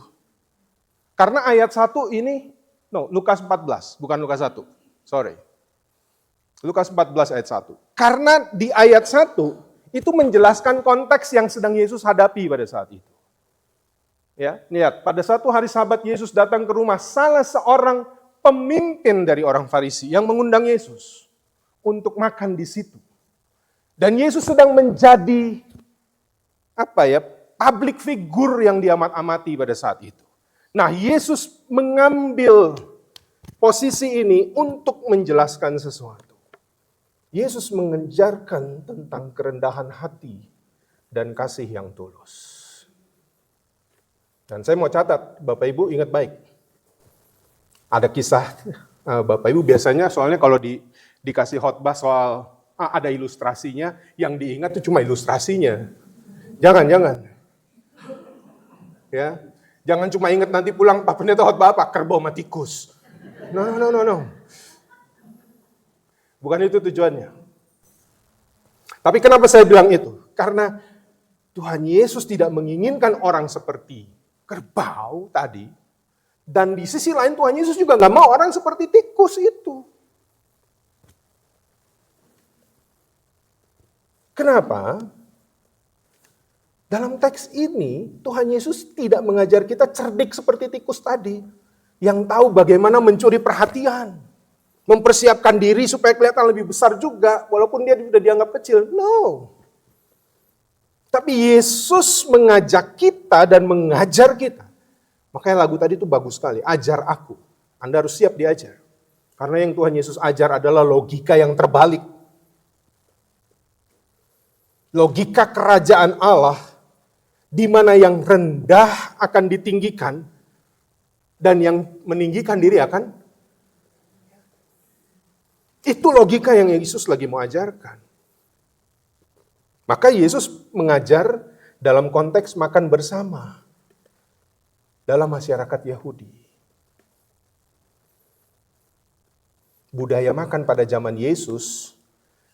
Karena ayat 1 ini, Lukas 14, bukan Lukas 1. Sorry. Lukas 14 ayat 1. Karena di ayat 1 itu menjelaskan konteks yang sedang Yesus hadapi pada saat itu. Ya, lihat, pada suatu hari Sabat Yesus datang ke rumah salah seorang pemimpin dari orang Farisi yang mengundang Yesus untuk makan di situ. Dan Yesus sedang menjadi public figure yang diamat-amati pada saat itu. Nah, Yesus mengambil posisi ini untuk menjelaskan sesuatu. Yesus mengajarkan tentang kerendahan hati dan kasih yang tulus. Dan saya mau catat, Bapak Ibu ingat baik. Ada kisah, Bapak Ibu biasanya soalnya kalau dikasih khotbah soal ada ilustrasinya, yang diingat itu cuma ilustrasinya. Jangan. Ya, jangan cuma ingat nanti pulang Pak Pendeta khotbah apa? Kerbau sama tikus. No. Bukan itu tujuannya. Tapi kenapa saya bilang itu? Karena Tuhan Yesus tidak menginginkan orang seperti kerbau tadi. Dan di sisi lain Tuhan Yesus juga gak mau orang seperti tikus itu. Kenapa? Dalam teks ini Tuhan Yesus tidak mengajar kita cerdik seperti tikus tadi. Yang tahu bagaimana mencuri perhatian. Mempersiapkan diri supaya kelihatan lebih besar juga. Walaupun dia sudah dianggap kecil. No. Tapi Yesus mengajak kita dan mengajar kita. Makanya lagu tadi itu bagus sekali. Ajar aku. Anda harus siap diajar. Karena yang Tuhan Yesus ajar adalah logika yang terbalik. Logika kerajaan Allah. Di mana yang rendah akan ditinggikan. Dan yang meninggikan diri akan. Itu logika yang Yesus lagi mau ajarkan. Maka Yesus mengajar dalam konteks makan bersama dalam masyarakat Yahudi. Budaya makan pada zaman Yesus,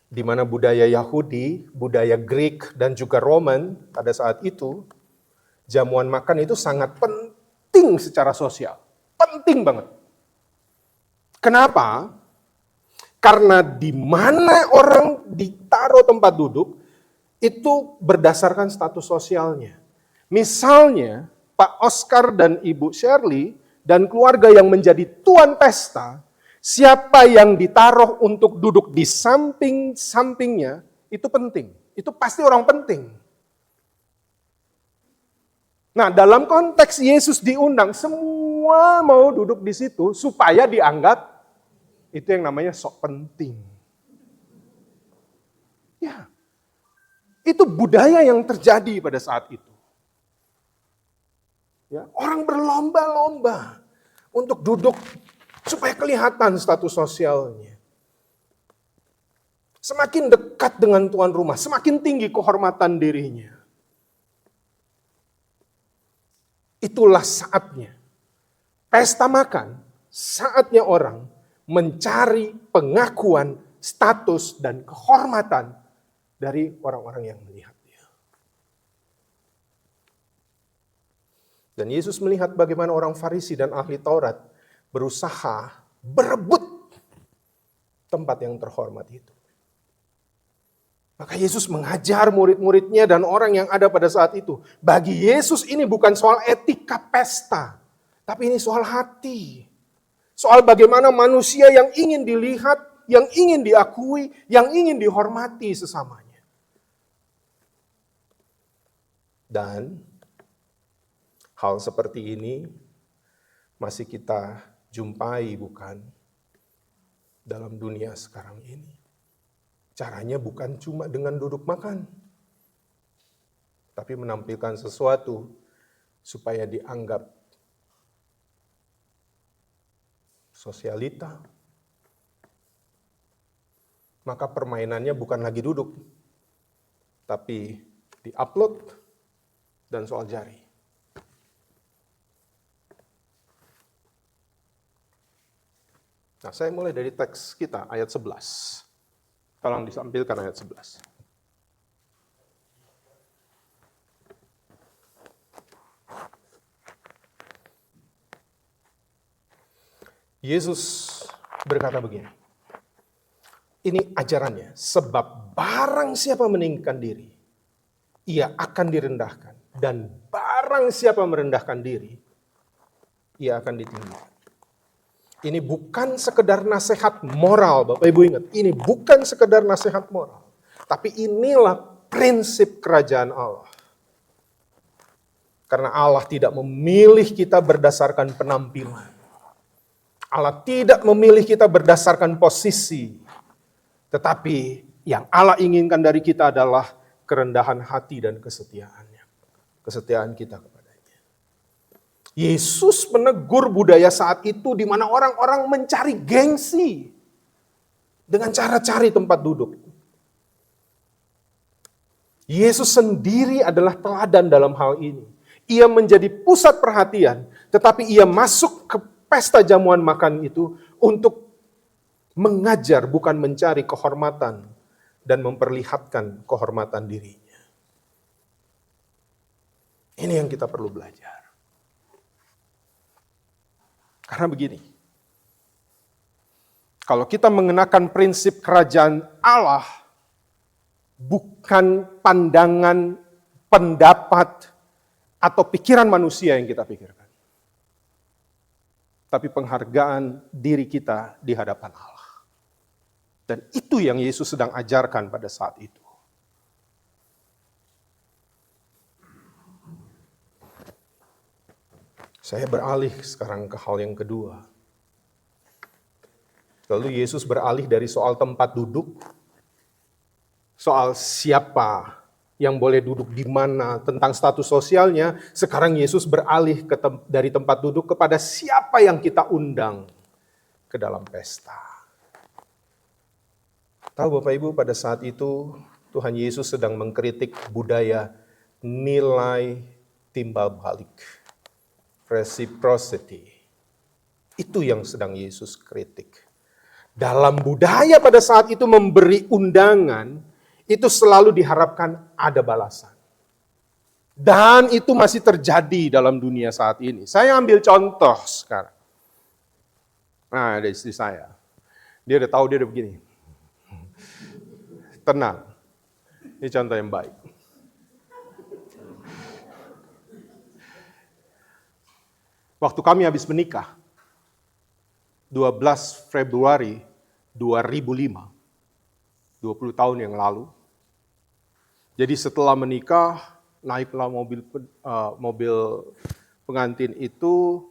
di mana budaya Yahudi, budaya Greek, dan juga Roman pada saat itu, jamuan makan itu sangat penting secara sosial. Penting banget. Kenapa? Karena di mana orang ditaruh tempat duduk, itu berdasarkan status sosialnya. Misalnya, Pak Oscar dan Ibu Shirley dan keluarga yang menjadi tuan pesta, siapa yang ditaruh untuk duduk di samping-sampingnya, itu penting. Itu pasti orang penting. Nah, dalam konteks Yesus diundang, semua mau duduk di situ supaya dianggap itu yang namanya sok penting. Ya, itu budaya yang terjadi pada saat itu. Ya, orang berlomba-lomba untuk duduk supaya kelihatan status sosialnya. Semakin dekat dengan tuan rumah, semakin tinggi kehormatan dirinya. Itulah saatnya. Pesta makan, saatnya orang mencari pengakuan, status, dan kehormatan dari orang-orang yang melihat dia. Dan Yesus melihat bagaimana orang Farisi dan ahli Taurat berusaha berebut tempat yang terhormat itu. Maka Yesus mengajar murid-muridnya dan orang yang ada pada saat itu. Bagi Yesus ini bukan soal etika pesta, tapi ini soal hati. Soal bagaimana manusia yang ingin dilihat, yang ingin diakui, yang ingin dihormati sesamanya. Dan hal seperti ini masih kita jumpai bukan dalam dunia sekarang ini. Caranya bukan cuma dengan duduk makan, tapi menampilkan sesuatu supaya dianggap sosialita. Maka permainannya bukan lagi duduk, tapi di-upload dan soal jari. Nah, saya mulai dari teks kita, ayat 11. Tolong disampilkan ayat 11. Yesus berkata begini. Ini ajarannya, sebab barang siapa meninggikan diri, ia akan direndahkan. Dan barang siapa merendahkan diri, ia akan ditinggikan. Ini bukan sekedar nasihat moral, Bapak Ibu ingat. Ini bukan sekedar nasihat moral. Tapi inilah prinsip kerajaan Allah. Karena Allah tidak memilih kita berdasarkan penampilan. Allah tidak memilih kita berdasarkan posisi. Tetapi yang Allah inginkan dari kita adalah kerendahan hati dan kesetiaannya. Kesetiaan kita kepadanya. Yesus menegur budaya saat itu di mana orang-orang mencari gengsi dengan cara cari tempat duduk. Yesus sendiri adalah teladan dalam hal ini. Ia menjadi pusat perhatian, tetapi ia masuk ke pesta jamuan makan itu untuk mengajar, bukan mencari kehormatan dan memperlihatkan kehormatan dirinya. Ini yang kita perlu belajar. Karena begini, kalau kita mengenakan prinsip kerajaan Allah, bukan pandangan, pendapat, atau pikiran manusia yang kita pikirkan. Tapi penghargaan diri kita di hadapan Allah. Dan itu yang Yesus sedang ajarkan pada saat itu. Saya beralih sekarang ke hal yang kedua. Lalu Yesus beralih dari soal tempat duduk, soal siapa yang boleh duduk di mana, tentang status sosialnya. Sekarang Yesus beralih dari tempat duduk kepada siapa yang kita undang ke dalam pesta. Tahu Bapak Ibu, pada saat itu Tuhan Yesus sedang mengkritik budaya nilai timbal balik, reciprocity. Itu yang sedang Yesus kritik. Dalam budaya pada saat itu memberi undangan, itu selalu diharapkan ada balasan. Dan itu masih terjadi dalam dunia saat ini. Saya ambil contoh sekarang. Nah, ada istri saya. Dia udah tahu, dia udah begini. Tenang. Ini contoh yang baik. Waktu kami habis menikah, 12 Februari 2005, 20 tahun yang lalu. Jadi setelah menikah, naiklah mobil pengantin itu,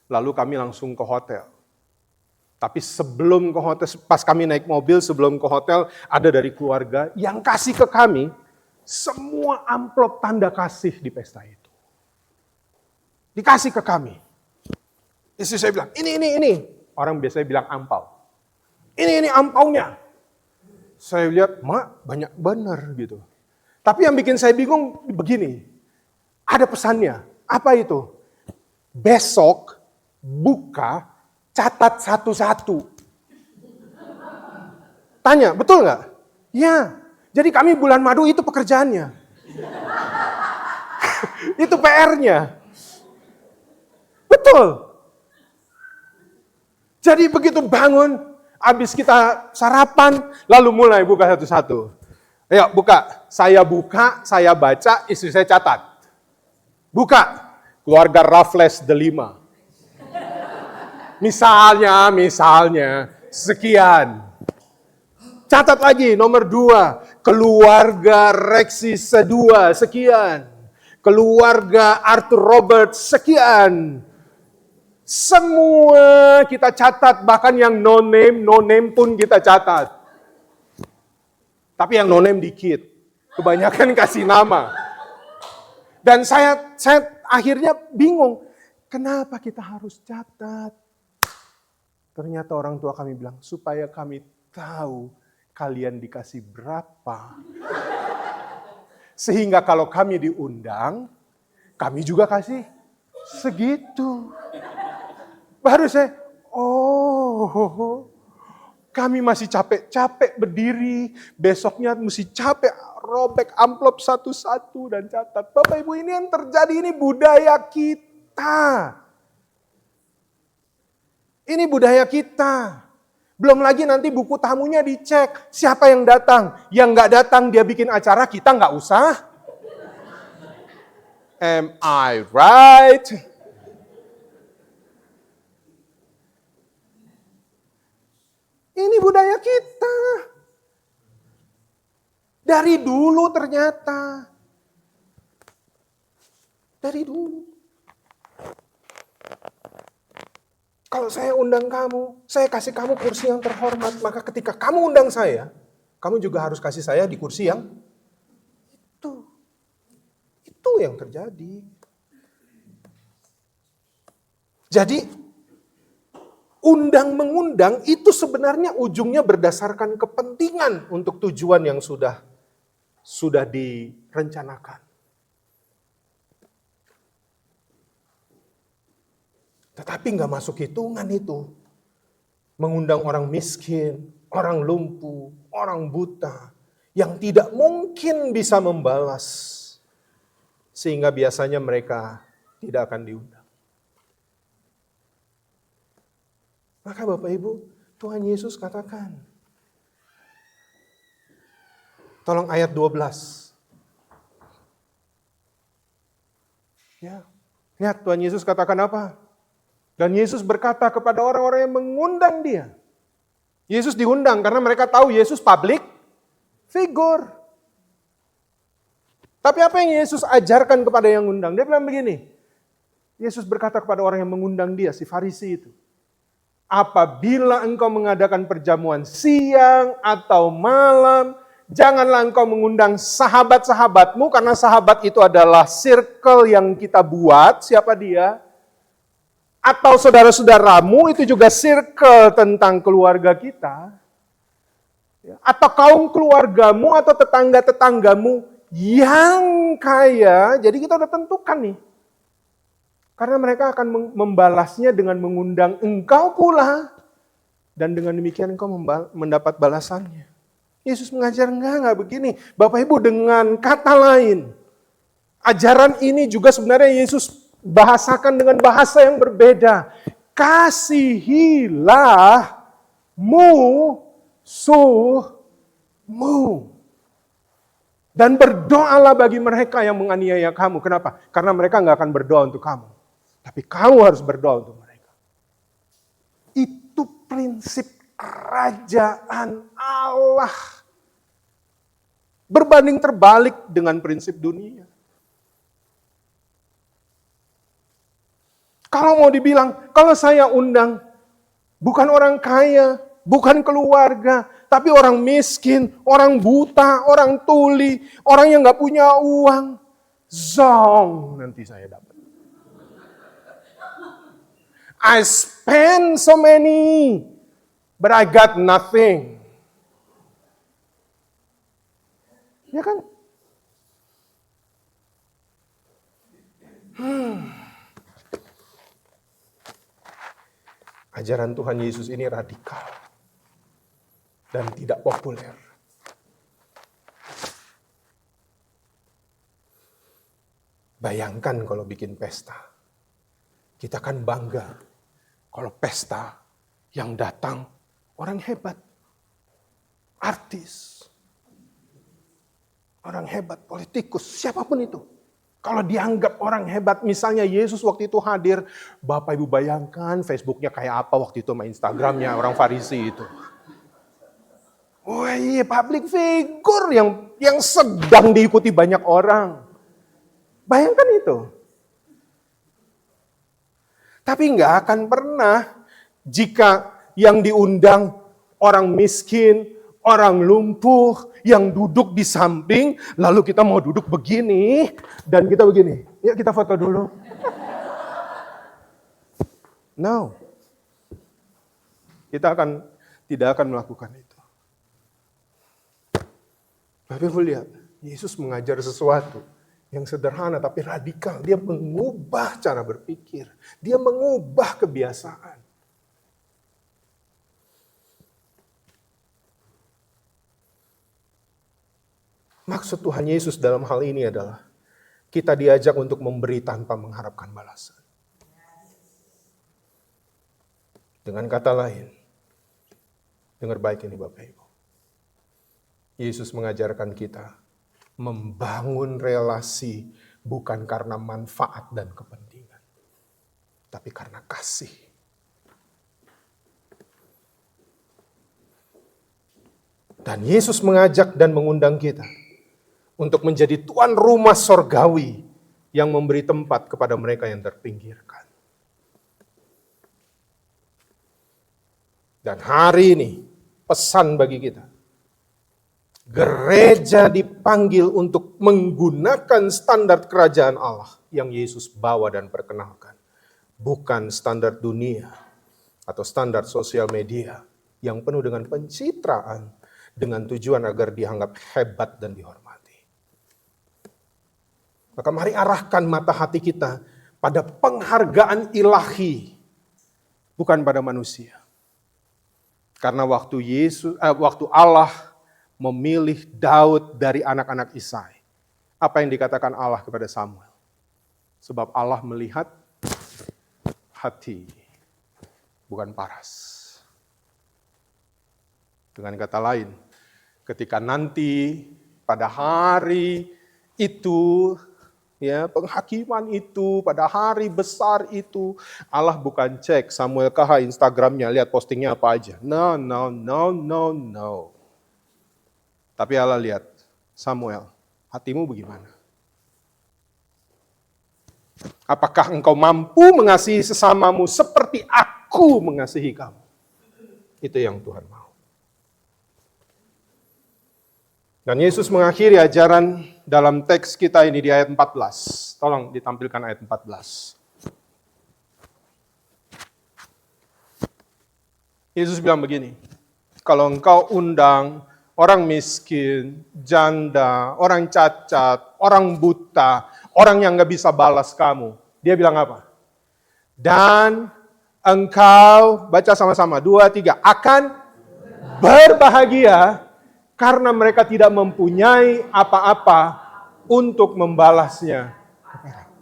lalu kami langsung ke hotel. Tapi sebelum ke hotel, pas kami naik mobil, sebelum ke hotel, ada dari keluarga yang kasih ke kami semua amplop tanda kasih di pesta itu. Dikasih ke kami. Istri saya bilang, ini. Orang biasanya bilang ampau. Ini ampaunya. Saya lihat, Mak, banyak benar gitu. Tapi yang bikin saya bingung begini. Ada pesannya. Apa itu? Besok buka, catat satu-satu. Tanya, betul nggak? Ya. Jadi kami bulan madu itu pekerjaannya. Itu PR-nya. Betul. Jadi begitu bangun, habis kita sarapan, lalu mulai buka satu-satu. Ayo buka, saya baca, istri saya catat. Buka, keluarga Raffles delima. Misalnya, sekian. Catat lagi, nomor 2, keluarga Rexi Sedua, sekian. Keluarga Arthur Robert, sekian. Semua kita catat, bahkan yang no name pun kita catat. Tapi yang no name dikit, kebanyakan kasih nama. Dan saya akhirnya bingung, kenapa kita harus catat? Ternyata orang tua kami bilang, supaya kami tahu kalian dikasih berapa. Sehingga kalau kami diundang, kami juga kasih segitu. Baru saya, kami masih capek-capek berdiri, besoknya mesti capek robek amplop satu-satu dan catat. Bapak Ibu, ini yang terjadi, ini budaya kita. Ini budaya kita. Belum lagi nanti buku tamunya dicek, siapa yang datang. Yang nggak datang dia bikin acara, kita nggak usah. Am I right? Ini budaya kita. Dari dulu ternyata. Dari dulu. Kalau saya undang kamu, saya kasih kamu kursi yang terhormat. Maka ketika kamu undang saya, kamu juga harus kasih saya di kursi yang itu. Itu yang terjadi. Jadi, undang-mengundang itu sebenarnya ujungnya berdasarkan kepentingan untuk tujuan yang sudah direncanakan. Tetapi nggak masuk hitungan itu. Mengundang orang miskin, orang lumpuh, orang buta, yang tidak mungkin bisa membalas. Sehingga biasanya mereka tidak akan diundang. Maka Bapak Ibu, Tuhan Yesus katakan. Tolong ayat 12. Ya, lihat Tuhan Yesus katakan apa? Dan Yesus berkata kepada orang-orang yang mengundang dia. Yesus diundang karena mereka tahu Yesus public figure. Tapi apa yang Yesus ajarkan kepada yang mengundang? Dia bilang begini. Yesus berkata kepada orang yang mengundang dia, si Farisi itu. Apabila engkau mengadakan perjamuan siang atau malam, janganlah engkau mengundang sahabat-sahabatmu, karena sahabat itu adalah circle yang kita buat, siapa dia? Atau saudara-saudaramu, itu juga circle tentang keluarga kita. atau kaum keluargamu atau tetangga-tetanggamu yang kaya, jadi kita udah tentukan nih. Karena mereka akan membalasnya dengan mengundang engkau pula. Dan dengan demikian engkau mendapat balasannya. Yesus mengajar enggak begini. Bapak Ibu, dengan kata lain, ajaran ini juga sebenarnya Yesus bahasakan dengan bahasa yang berbeda. Kasihilah musuhmu. Dan berdoalah bagi mereka yang menganiaya kamu. Kenapa? Karena mereka nggak akan berdoa untuk kamu. Tapi kamu harus berdoa untuk mereka. Itu prinsip kerajaan Allah. Berbanding terbalik dengan prinsip dunia. Kalau mau dibilang, kalau saya undang, bukan orang kaya, bukan keluarga, tapi orang miskin, orang buta, orang tuli, orang yang gak punya uang, zong nanti saya dapat. I spend so many, but I got nothing. Ya kan? Ajaran Tuhan Yesus ini radikal dan tidak populer. Bayangkan kalau bikin pesta. Kita kan bangga kalau pesta yang datang orang hebat. Artis. Orang hebat, politikus, siapapun itu. Kalau dianggap orang hebat, misalnya Yesus waktu itu hadir, Bapak Ibu bayangkan Facebooknya kayak apa waktu itu sama Instagramnya orang Farisi itu. Wah iya, public figure yang sedang diikuti banyak orang. Bayangkan itu. Tapi nggak akan pernah jika yang diundang orang miskin, orang lumpuh, yang duduk di samping, lalu kita mau duduk begini, dan kita begini. Ya kita foto dulu. No. Kita tidak akan melakukan itu. Tapi Ibu lihat, Yesus mengajar sesuatu yang sederhana tapi radikal. Dia mengubah cara berpikir. Dia mengubah kebiasaan. Maksud Tuhan Yesus dalam hal ini adalah kita diajak untuk memberi tanpa mengharapkan balasan. Dengan kata lain, dengar baik ini Bapak Ibu. Yesus mengajarkan kita membangun relasi bukan karena manfaat dan kepentingan, tapi karena kasih. Dan Yesus mengajak dan mengundang kita untuk menjadi tuan rumah sorgawi yang memberi tempat kepada mereka yang terpinggirkan. Dan hari ini pesan bagi kita. Gereja dipanggil untuk menggunakan standar kerajaan Allah yang Yesus bawa dan perkenalkan. Bukan standar dunia atau standar sosial media yang penuh dengan pencitraan dengan tujuan agar dianggap hebat dan dihormati. Maka mari arahkan mata hati kita pada penghargaan ilahi, bukan pada manusia. Karena waktu Allah memilih Daud dari anak-anak Isai, apa yang dikatakan Allah kepada Samuel? Sebab Allah melihat hati, bukan paras. Dengan kata lain, ketika nanti pada hari itu, ya, penghakiman itu, pada hari besar itu, Allah bukan cek Samuel KH Instagramnya, lihat postingnya apa aja. No. Tapi Allah lihat, Samuel, hatimu bagaimana? Apakah engkau mampu mengasihi sesamamu seperti aku mengasihi kamu? Itu yang Tuhan mau. Dan Yesus mengakhiri ajaran dalam teks kita ini di ayat 14. Tolong ditampilkan ayat 14. Yesus bilang begini, kalau engkau undang orang miskin, janda, orang cacat, orang buta, orang yang gak bisa balas kamu. Dia bilang apa? Dan engkau, baca sama-sama, 2, 3, akan berbahagia karena mereka tidak mempunyai apa-apa untuk membalasnya.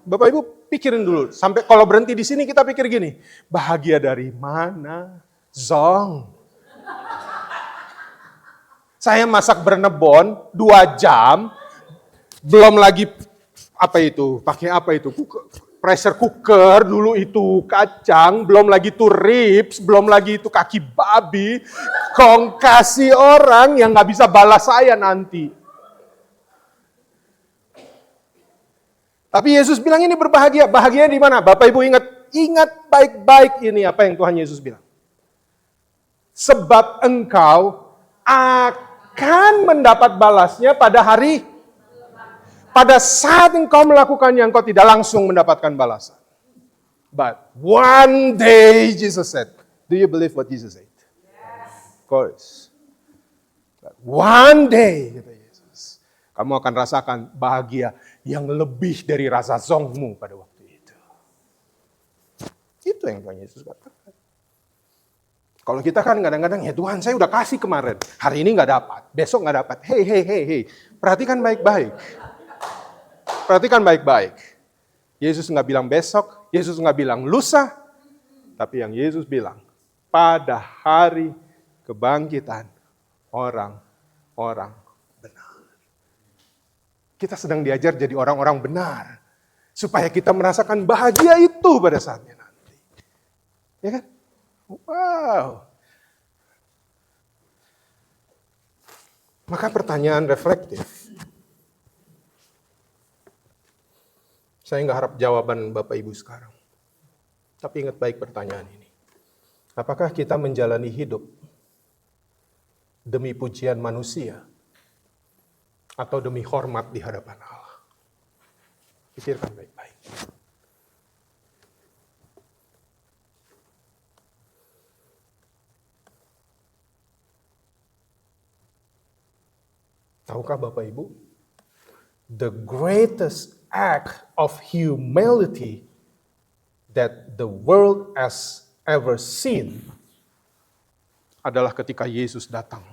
Bapak Ibu pikirin dulu, sampai kalau berhenti di sini kita pikir gini, bahagia dari mana? Zong. Saya masak bernebon 2 jam, belum lagi apa itu, pakai apa itu, pressure cooker dulu itu, kacang, belum lagi itu ribs, belum lagi itu kaki babi, kong kasih orang yang gak bisa balas saya nanti. Tapi Yesus bilang ini berbahagia. Bahagia di mana? Bapak Ibu ingat baik-baik ini apa yang Tuhan Yesus bilang. Sebab engkau akan mendapat balasnya pada hari, pada saat engkau melakukannya, engkau tidak langsung mendapatkan balasan. But one day, Jesus said, do you believe what Jesus said? Of course. But one day, kata Yesus, kamu akan rasakan bahagia yang lebih dari rasa zongmu pada waktu itu. Itu yang Tuhan Yesus katakan. Kalau kita kan kadang-kadang, ya Tuhan saya udah kasih kemarin, hari ini gak dapat, besok gak dapat. Hey, perhatikan baik-baik. Perhatikan baik-baik. Yesus gak bilang besok, Yesus gak bilang lusa, tapi yang Yesus bilang, pada hari kebangkitan orang-orang benar. Kita sedang diajar jadi orang-orang benar, supaya kita merasakan bahagia itu pada saatnya nanti. Ya kan? Wow. Maka pertanyaan reflektif. Saya nggak harap jawaban Bapak Ibu sekarang. Tapi ingat baik pertanyaan ini. Apakah kita menjalani hidup demi pujian manusia atau demi hormat di hadapan Allah? Pikirkan baik-baik. Tahukah Bapak Ibu, the greatest act of humility that the world has ever seen adalah ketika Yesus datang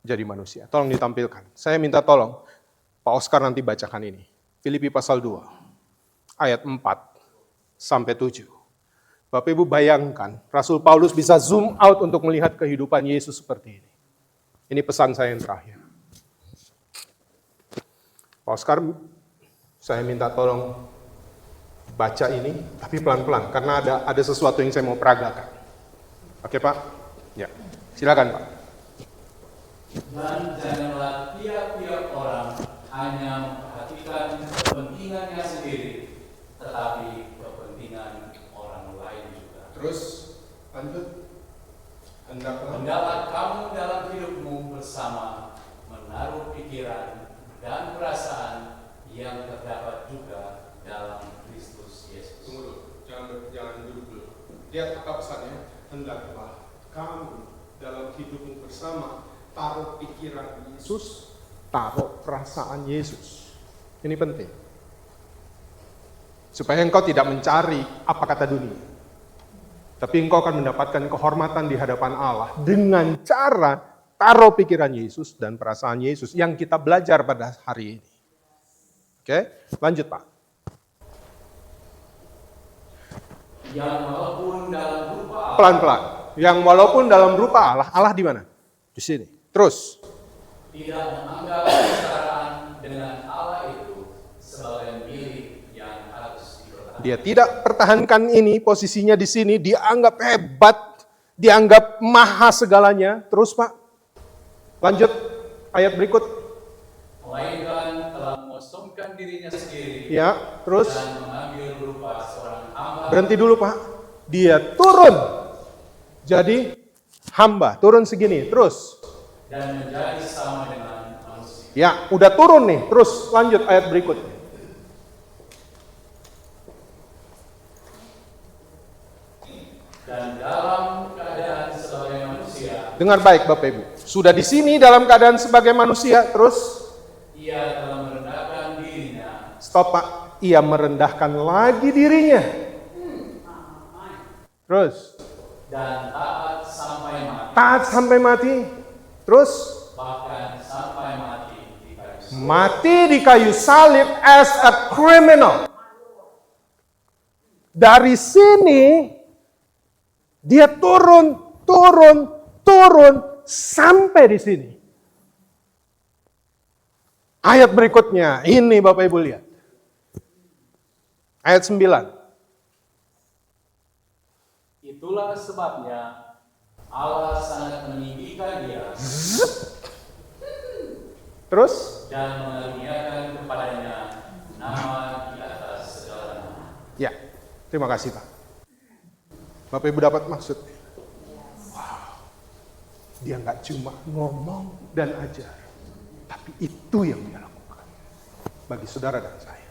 jadi manusia. Tolong ditampilkan. Saya minta tolong Pak Oscar nanti bacakan ini. Filipi pasal 2, ayat 4 sampai 7. Bapak Ibu bayangkan, Rasul Paulus bisa zoom out untuk melihat kehidupan Yesus seperti ini. Ini pesan saya yang terakhir. Pak Oscar, saya minta tolong baca ini, tapi pelan-pelan, karena ada sesuatu yang saya mau peragakan. Oke Pak? Ya, silakan Pak. Dan janganlah tiap-tiap orang hanya memperhatikan kepentingannya sendiri, tetapi kepentingan orang lain juga. Terus, lanjut. Hendaklah kamu dalam hidupmu bersama menaruh pikiran dan perasaan yang terdapat juga dalam Kristus Yesus. Tunggu dulu, jangan duduk dulu. Lihat apa pesannya? Hendaklah kamu dalam hidupmu bersama taruh pikiran Yesus, taruh perasaan Yesus. Ini penting. Supaya engkau tidak mencari apa kata dunia. Tapi engkau akan mendapatkan kehormatan di hadapan Allah dengan cara taruh pikiran Yesus dan perasaan Yesus yang kita belajar pada hari ini. Oke, lanjut Pak. Yang walaupun dalam rupa Allah. Pelan-pelan. Yang walaupun dalam rupa Allah. Allah di mana? Di sini. Terus. Tidak menganggap kesetaraan dengan Allah itu sebagai milik yang harus dipertahankan. Dia tidak pertahankan ini, posisinya di sini, dianggap hebat, dianggap maha segalanya. Terus Pak. Lanjut, ayat berikut. Melainkan telah mengosongkan dirinya sendiri. Ya, terus. Dan mengambil rupa seorang hamba. Berhenti dulu Pak. Dia turun. Jadi hamba, turun segini, terus. Dan menjadi sama dengan manusia. Ya, udah turun nih. Terus lanjut ayat berikut. Dan dalam keadaan sebagai manusia. Dengar baik Bapak Ibu. Sudah di sini dalam keadaan sebagai manusia, terus Ia telah merendahkan dirinya. stop Pak, ia merendahkan lagi dirinya. Terus Dan taat sampai mati. taat sampai mati. Terus Bahkan sampai mati di kayu salib. mati di kayu salib as a criminal. Dari sini dia turun sampai di sini. Ayat berikutnya, ini Bapak Ibu lihat. Ayat 9. Itulah sebabnya Allah sangat meninggikan dia Terus? dan mengaruniakan kepadanya nama di atas segala nama. Ya, terima kasih Pak. Bapak Ibu dapat maksud? Wow. Dia nggak cuma ngomong dan ajar, tapi itu yang dia lakukan bagi saudara dan saya.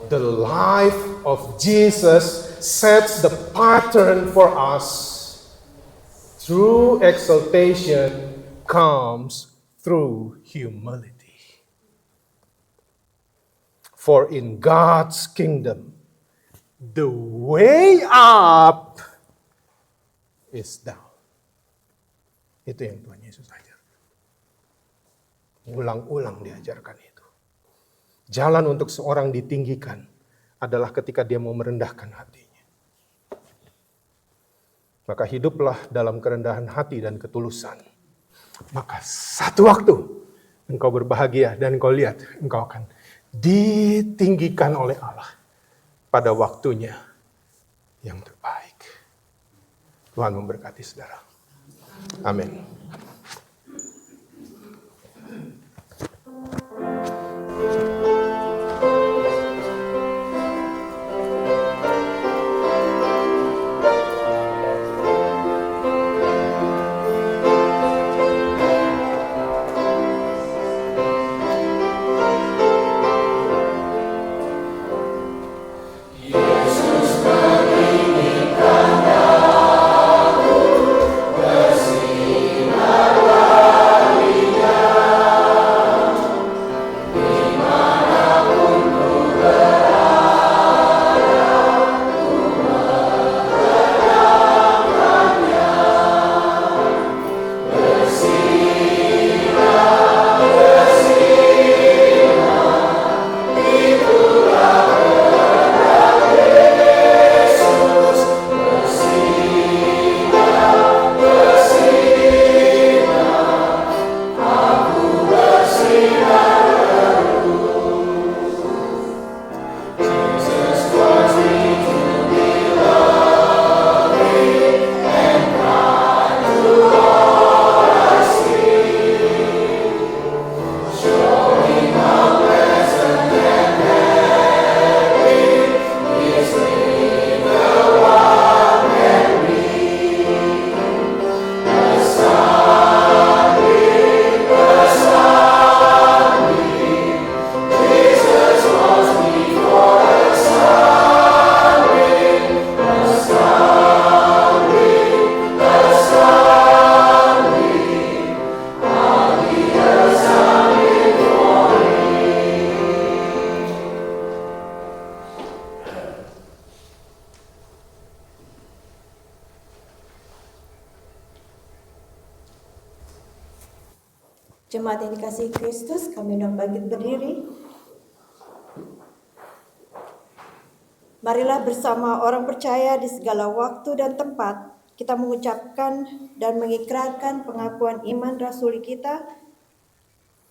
The life of Jesus sets the pattern for us. True exaltation comes through humility. For in God's kingdom, the way up is down. Itu yang Tuhan Yesus ajarkan. Ulang-ulang diajarkan itu. Jalan untuk seorang ditinggikan adalah ketika dia mau merendahkan hatinya. Maka hiduplah dalam kerendahan hati dan ketulusan. Maka satu waktu engkau berbahagia dan engkau lihat engkau akan ditinggikan oleh Allah pada waktunya yang terbaik. Tuhan memberkati saudara. Amin. Jemaat yang dikasihi Kristus, kami undang bangkit berdiri. Marilah bersama orang percaya di segala waktu dan tempat kita mengucapkan dan mengikrarkan pengakuan iman rasuli kita.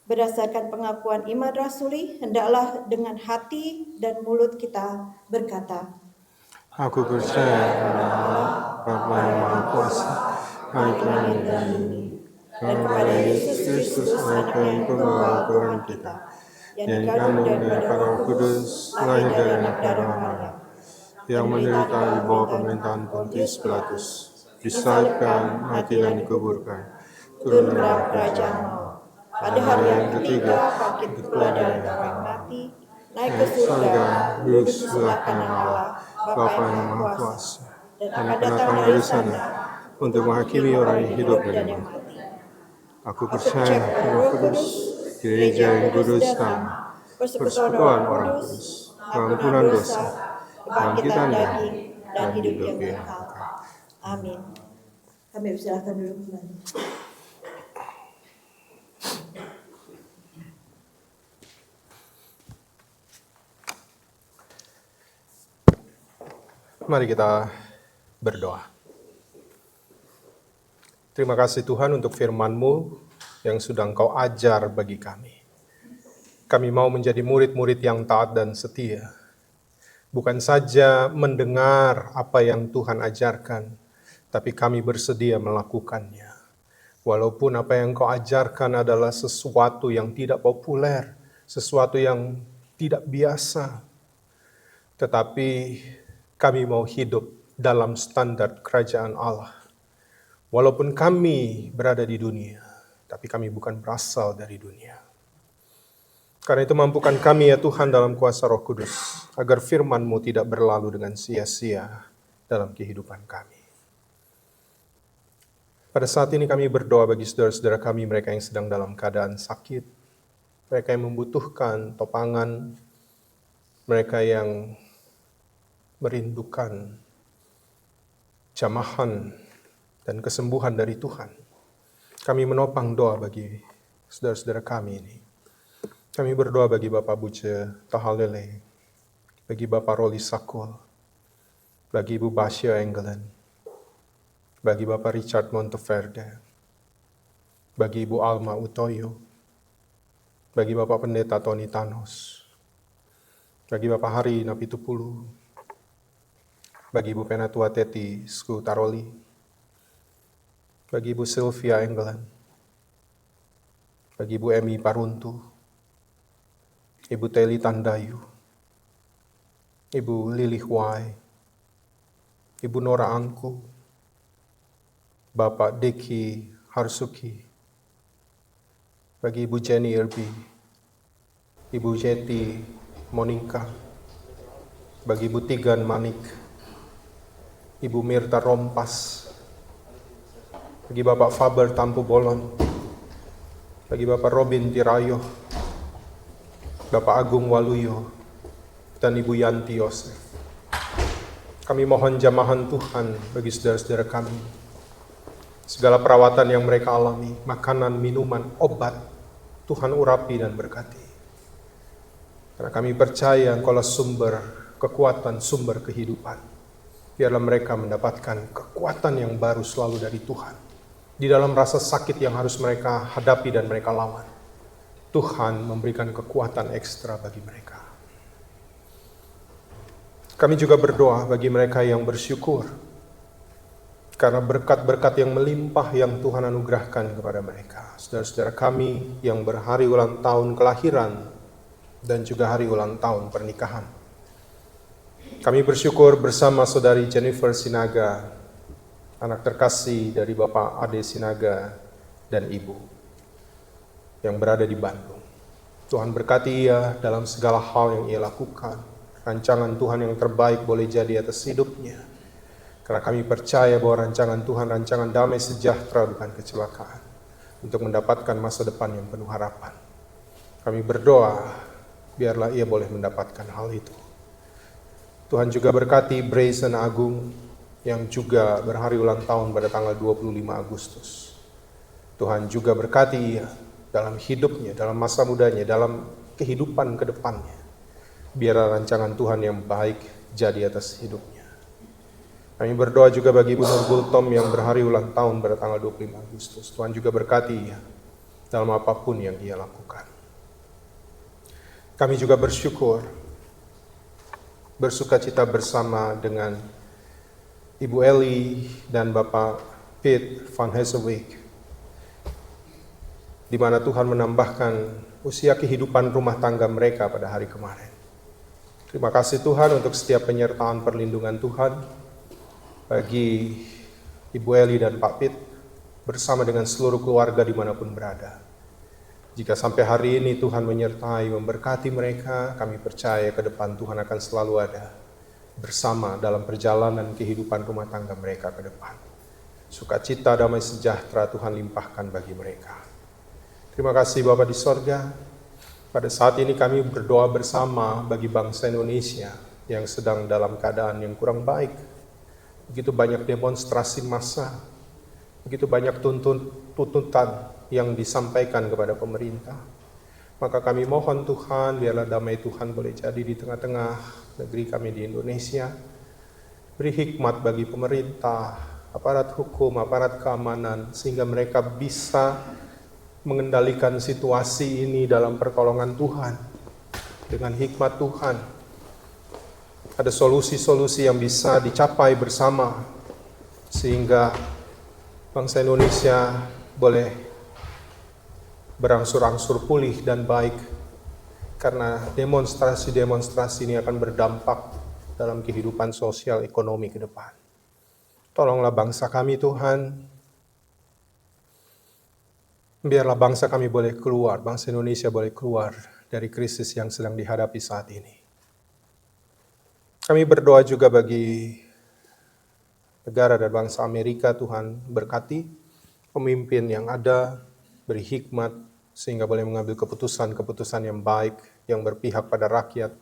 Berdasarkan pengakuan iman rasuli, hendaklah dengan hati dan mulut kita berkata, Aku percaya kepada Allah, Bapa yang Maha Kuasa, Hari langit dan bumi, dan kepada Yesus Kristus, Anak yang tunggal Tuhan kita, yang dikandung daripada Roh Kudus, lahir dari anak darah Maria, yang menderita di bawah pemerintahan Pontius Pilatus, disalibkan, mati dan dikuburkan, turun dalam kerajaan maut. Pada hari yang ketiga, bangkit pula dari orang mati, naik ke surga, duduk di sebelah kanan Allah, Bapa yang Maha Kuasa. dan akan datang dari sana untuk menghakimi orang yang hidup dan yang mati. Aku percaya pada Roh Kudus, gereja yang kudus dan persekutuan orang kudus, pengampunan dosa, kebangkitan daging, dan hidup yang kekal. Amin. Kami persilahkan duduk kembali. Mari kita berdoa. Terima kasih Tuhan untuk firman-Mu yang sudah Engkau ajar bagi kami. Kami mau menjadi murid-murid yang taat dan setia. Bukan saja mendengar apa yang Tuhan ajarkan, tapi kami bersedia melakukannya. Walaupun apa yang Engkau ajarkan adalah sesuatu yang tidak populer, sesuatu yang tidak biasa, tetapi kami mau hidup dalam standar kerajaan Allah. Walaupun kami berada di dunia, tapi kami bukan berasal dari dunia. Karena itu mampukan kami ya Tuhan dalam kuasa Roh Kudus, agar firman-Mu tidak berlalu dengan sia-sia dalam kehidupan kami. Pada saat ini kami berdoa bagi saudara-saudara kami, mereka yang sedang dalam keadaan sakit, mereka yang membutuhkan topangan, mereka yang merindukan jamahan dan kesembuhan dari Tuhan. Kami menopang doa bagi saudara-saudara kami ini. Kami berdoa bagi Bapak Buce Tahalele, bagi Bapak Roli Sakul, bagi Ibu Basya Engelen, bagi Bapak Richard Monteverde, bagi Ibu Alma Utoyo, bagi Bapak Pendeta Tony Thanos, bagi Bapak Hari Napitupulu, bagi Ibu Penatua Teti Sku Taroli, bagi Ibu Sylvia Engelen, bagi Ibu Emi Paruntu, Ibu Teli Tandayu, Ibu Lili Huai, Ibu Nora Angku, Bapak Deki Harsuki, bagi Ibu Jenny Irbi, Ibu Jeti Monika, bagi Ibu Tigan Manik, Ibu Mirta Rompas, bagi Bapak Faber Tampu Bolon, bagi Bapak Robin Tirayo, Bapak Agung Waluyo, dan Ibu Yanti Yosef. Kami mohon jamahan Tuhan bagi saudara-saudara kami. Segala perawatan yang mereka alami, makanan, minuman, obat, Tuhan urapi dan berkati. Karena kami percaya Engkaulah sumber kekuatan, sumber kehidupan. Biarlah mereka mendapatkan kekuatan yang baru selalu dari Tuhan. Di dalam rasa sakit yang harus mereka hadapi dan mereka lawan, Tuhan memberikan kekuatan ekstra bagi mereka. Kami juga berdoa bagi mereka yang bersyukur karena berkat-berkat yang melimpah yang Tuhan anugerahkan kepada mereka. Saudara-saudara kami yang berhari ulang tahun kelahiran dan juga hari ulang tahun pernikahan. Kami bersyukur bersama Saudari Jennifer Sinaga, anak terkasih dari Bapak Ade Sinaga dan Ibu, yang berada di Bandung. Tuhan berkati ia dalam segala hal yang ia lakukan. Rancangan Tuhan yang terbaik boleh jadi atas hidupnya. Karena kami percaya bahwa rancangan Tuhan, rancangan damai sejahtera bukan kecelakaan, untuk mendapatkan masa depan yang penuh harapan. Kami berdoa, biarlah ia boleh mendapatkan hal itu. Tuhan juga berkati Brayson Agung, yang juga berhari ulang tahun pada tanggal 25 Agustus. Tuhan juga berkati ia dalam hidupnya, dalam masa mudanya, dalam kehidupan ke depannya. Biarlah rancangan Tuhan yang baik jadi atas hidupnya. Kami berdoa juga bagi Ibu Nurul Tom yang berhari ulang tahun pada tanggal 25 Agustus. Tuhan juga berkati ia dalam apapun yang ia lakukan. Kami juga bersukacita bersama dengan Ibu Eli dan Bapak Piet van Hesewijk, di mana Tuhan menambahkan usia kehidupan rumah tangga mereka pada hari kemarin. Terima kasih Tuhan untuk setiap penyertaan perlindungan Tuhan bagi Ibu Eli dan Pak Piet bersama dengan seluruh keluarga dimanapun berada. Jika sampai hari ini Tuhan menyertai, memberkati mereka, kami percaya ke depan Tuhan akan selalu ada bersama dalam perjalanan kehidupan rumah tangga mereka ke depan. Sukacita, damai sejahtera Tuhan limpahkan bagi mereka. Terima kasih Bapa di sorga. Pada saat ini kami berdoa bersama bagi bangsa Indonesia yang sedang dalam keadaan yang kurang baik. Begitu banyak demonstrasi massa, begitu banyak tuntutan yang disampaikan kepada pemerintah. Maka kami mohon Tuhan, biarlah damai Tuhan boleh jadi di tengah-tengah negeri kami di Indonesia. Beri hikmat bagi pemerintah, aparat hukum, aparat keamanan, sehingga mereka bisa mengendalikan situasi ini dalam pertolongan Tuhan. Dengan hikmat Tuhan, ada solusi-solusi yang bisa dicapai bersama, sehingga bangsa Indonesia boleh berangsur-angsur pulih dan baik, karena demonstrasi-demonstrasi ini akan berdampak dalam kehidupan sosial ekonomi ke depan. Tolonglah bangsa kami Tuhan, biarlah bangsa kami boleh keluar, bangsa Indonesia boleh keluar dari krisis yang sedang dihadapi saat ini. Kami berdoa juga bagi negara dan bangsa Amerika, Tuhan berkati pemimpin yang ada, beri hikmat sehingga boleh mengambil keputusan-keputusan yang baik, yang berpihak pada rakyat,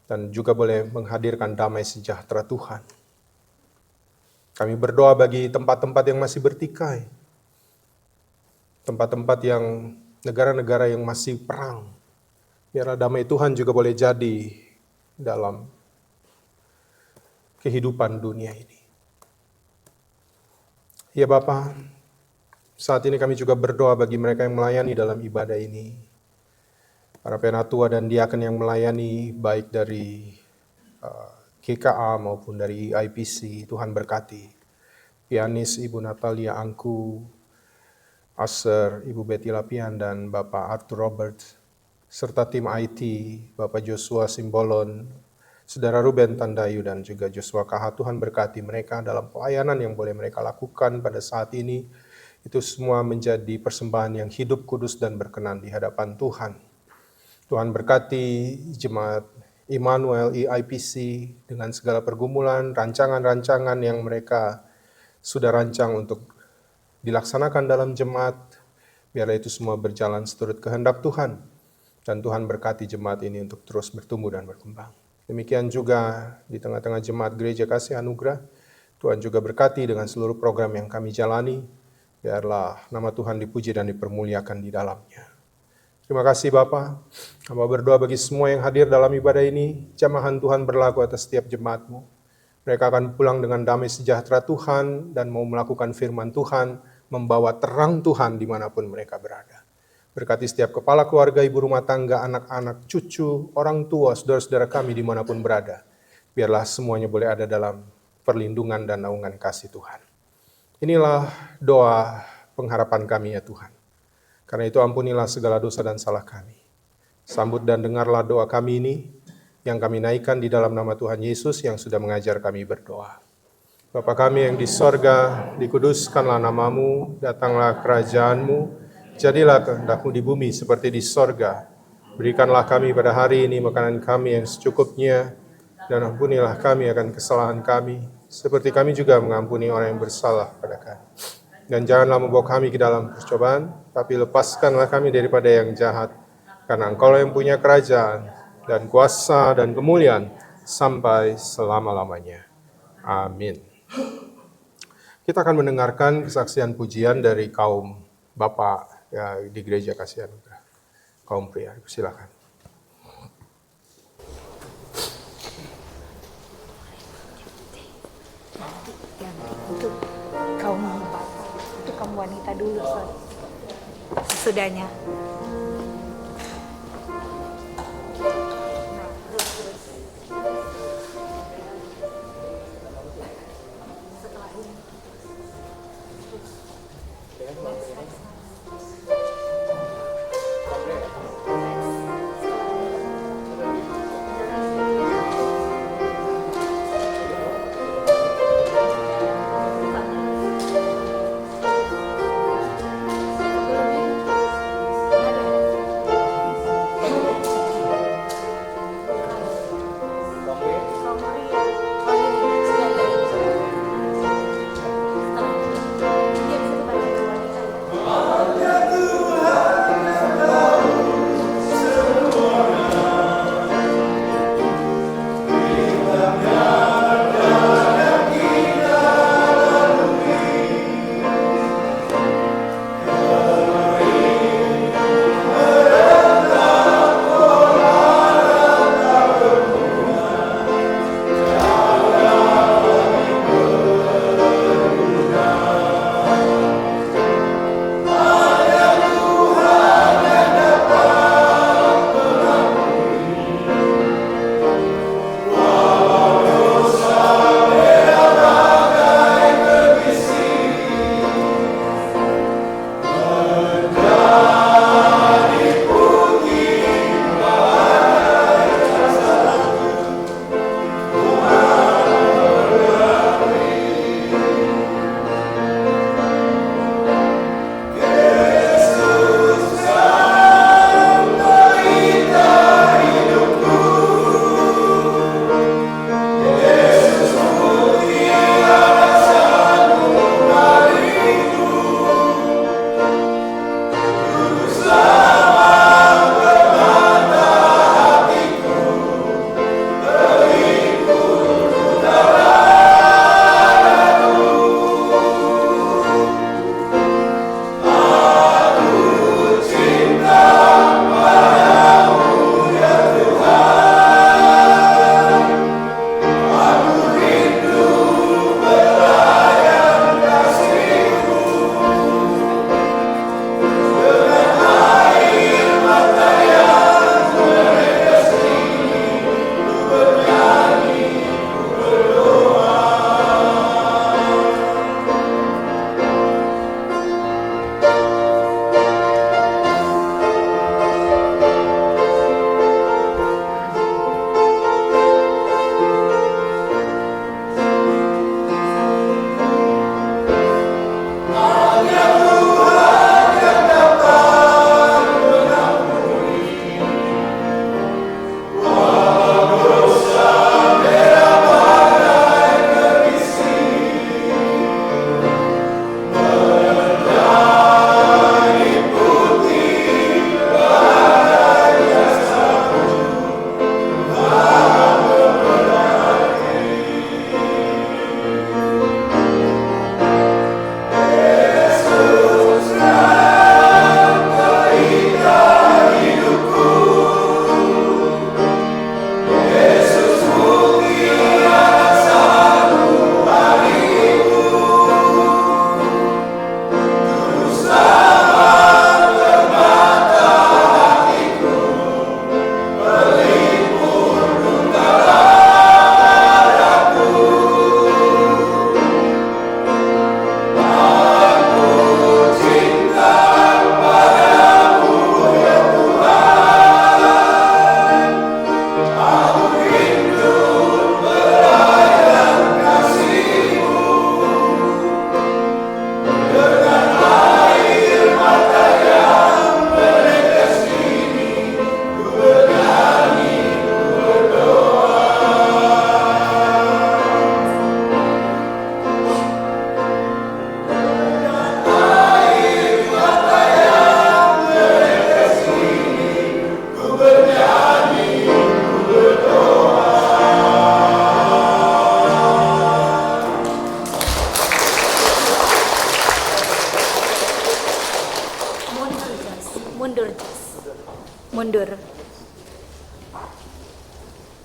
dan juga boleh menghadirkan damai sejahtera Tuhan. Kami berdoa bagi tempat-tempat yang masih bertikai, tempat-tempat yang negara-negara yang masih perang. Biarlah damai Tuhan juga boleh jadi dalam kehidupan dunia ini. Ya Bapa, saat ini kami juga berdoa bagi mereka yang melayani dalam ibadah ini. Para penatua dan diaken yang melayani baik dari GKA maupun dari IPC, Tuhan berkati. Pianis Ibu Natalia Angku, Aser, Ibu Betty Lapian, dan Bapak Arthur Robert, serta tim IT, Bapak Joshua Simbolon, Saudara Ruben Tandayu, dan juga Joshua KH. Tuhan berkati mereka dalam pelayanan yang boleh mereka lakukan pada saat ini. Itu semua menjadi persembahan yang hidup, kudus, dan berkenan di hadapan Tuhan. Tuhan berkati jemaat Immanuel EIPC dengan segala pergumulan, rancangan-rancangan yang mereka sudah rancang untuk dilaksanakan dalam jemaat. Biarlah itu semua berjalan seturut kehendak Tuhan. Dan Tuhan berkati jemaat ini untuk terus bertumbuh dan berkembang. Demikian juga di tengah-tengah jemaat Gereja Kasih Anugerah, Tuhan juga berkati dengan seluruh program yang kami jalani. Biarlah nama Tuhan dipuji dan dipermuliakan di dalamnya. Terima kasih Bapa. Hamba berdoa bagi semua yang hadir dalam ibadah ini. Jamahan Tuhan berlaku atas setiap jemaat-Mu. Mereka akan pulang dengan damai sejahtera Tuhan dan mau melakukan firman Tuhan, membawa terang Tuhan dimanapun mereka berada. Berkati setiap kepala keluarga, ibu rumah tangga, anak-anak, cucu, orang tua, saudara-saudara kami dimanapun berada. Biarlah semuanya boleh ada dalam perlindungan dan naungan kasih Tuhan. Inilah doa pengharapan kami ya Tuhan. Karena itu ampunilah segala dosa dan salah kami. Sambut dan dengarlah doa kami ini yang kami naikkan di dalam nama Tuhan Yesus yang sudah mengajar kami berdoa. Bapa kami yang di sorga, dikuduskanlah namamu, datanglah kerajaan-Mu, jadilah kehendak-Mu di bumi seperti di sorga. Berikanlah kami pada hari ini makanan kami yang secukupnya, dan ampunilah kami akan kesalahan kami, seperti kami juga mengampuni orang yang bersalah pada kami. Dan janganlah membawa kami ke dalam percobaan, tapi lepaskanlah kami daripada yang jahat, karena Engkau yang punya kerajaan, dan kuasa, dan kemuliaan, sampai selama-lamanya. Amin. Kita akan mendengarkan kesaksian pujian dari kaum Bapak ya, di Gereja Kasih Anugerah. Kaum pria, silakan. Itu kaum bapak, itu kaum wanita dulu, sesudahnya.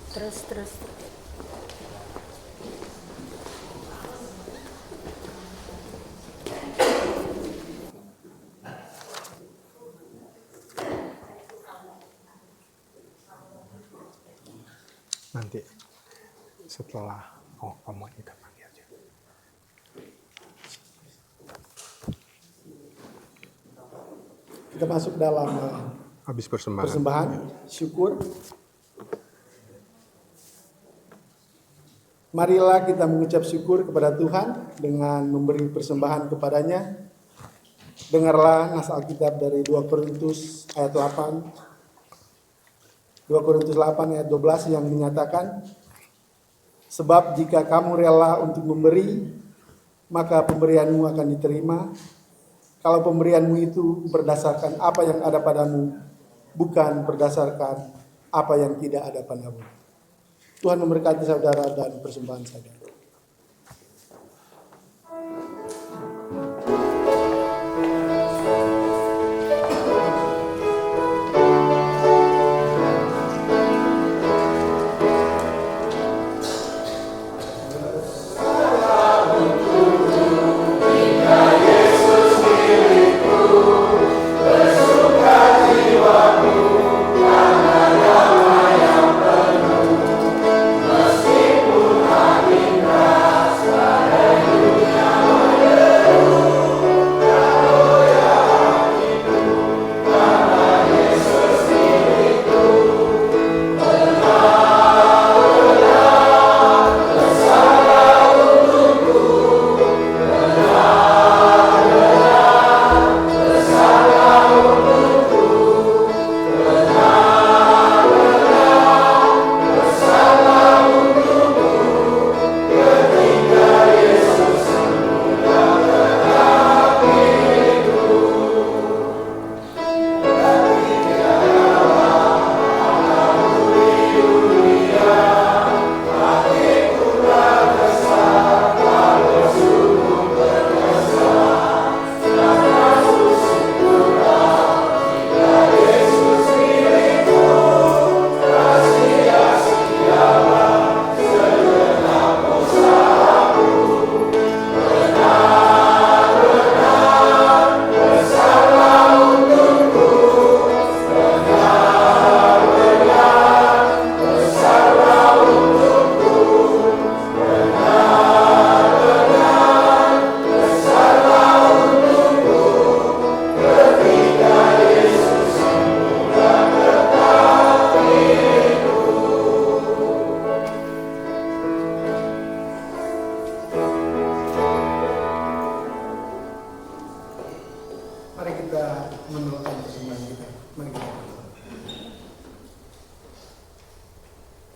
Terus. Nanti setelah kamu kita panggil aja. Kita masuk dalam Habis persembahan. persembahan syukur. Marilah kita mengucap syukur kepada Tuhan dengan memberi persembahan kepadanya. Dengarlah nas Alkitab dari 2 Korintus ayat 8. 2 Korintus 8 ayat 12 yang menyatakan, sebab jika kamu rela untuk memberi, maka pemberianmu akan diterima. Kalau pemberianmu itu berdasarkan apa yang ada padamu, bukan berdasarkan apa yang tidak ada padamu. Tuhan memberkati saudara dan persembahan saudara.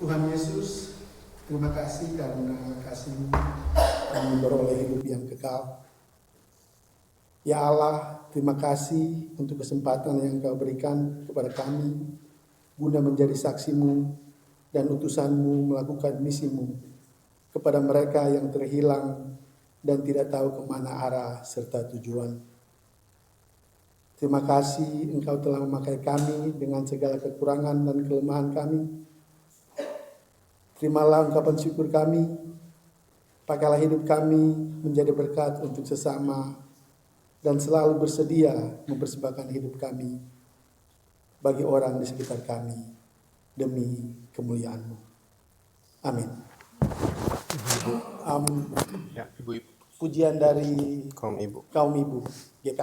Tuhan Yesus, terima kasih karena kasih-Mu kami beroleh hidup yang kekal. Ya Allah, terima kasih untuk kesempatan yang Kau berikan kepada kami guna menjadi saksi-Mu dan utusan-Mu melakukan misi-Mu kepada mereka yang terhilang dan tidak tahu kemana arah serta tujuan. Terima kasih Engkau telah memakai kami dengan segala kekurangan dan kelemahan kami. Terimalah ungkapan syukur kami, pakailah hidup kami menjadi berkat untuk sesama dan selalu bersedia mempersembahkan hidup kami bagi orang di sekitar kami demi kemuliaan-Mu. Amin. Ya, ibu-ibu. Pujian dari Kaum ibu. GK.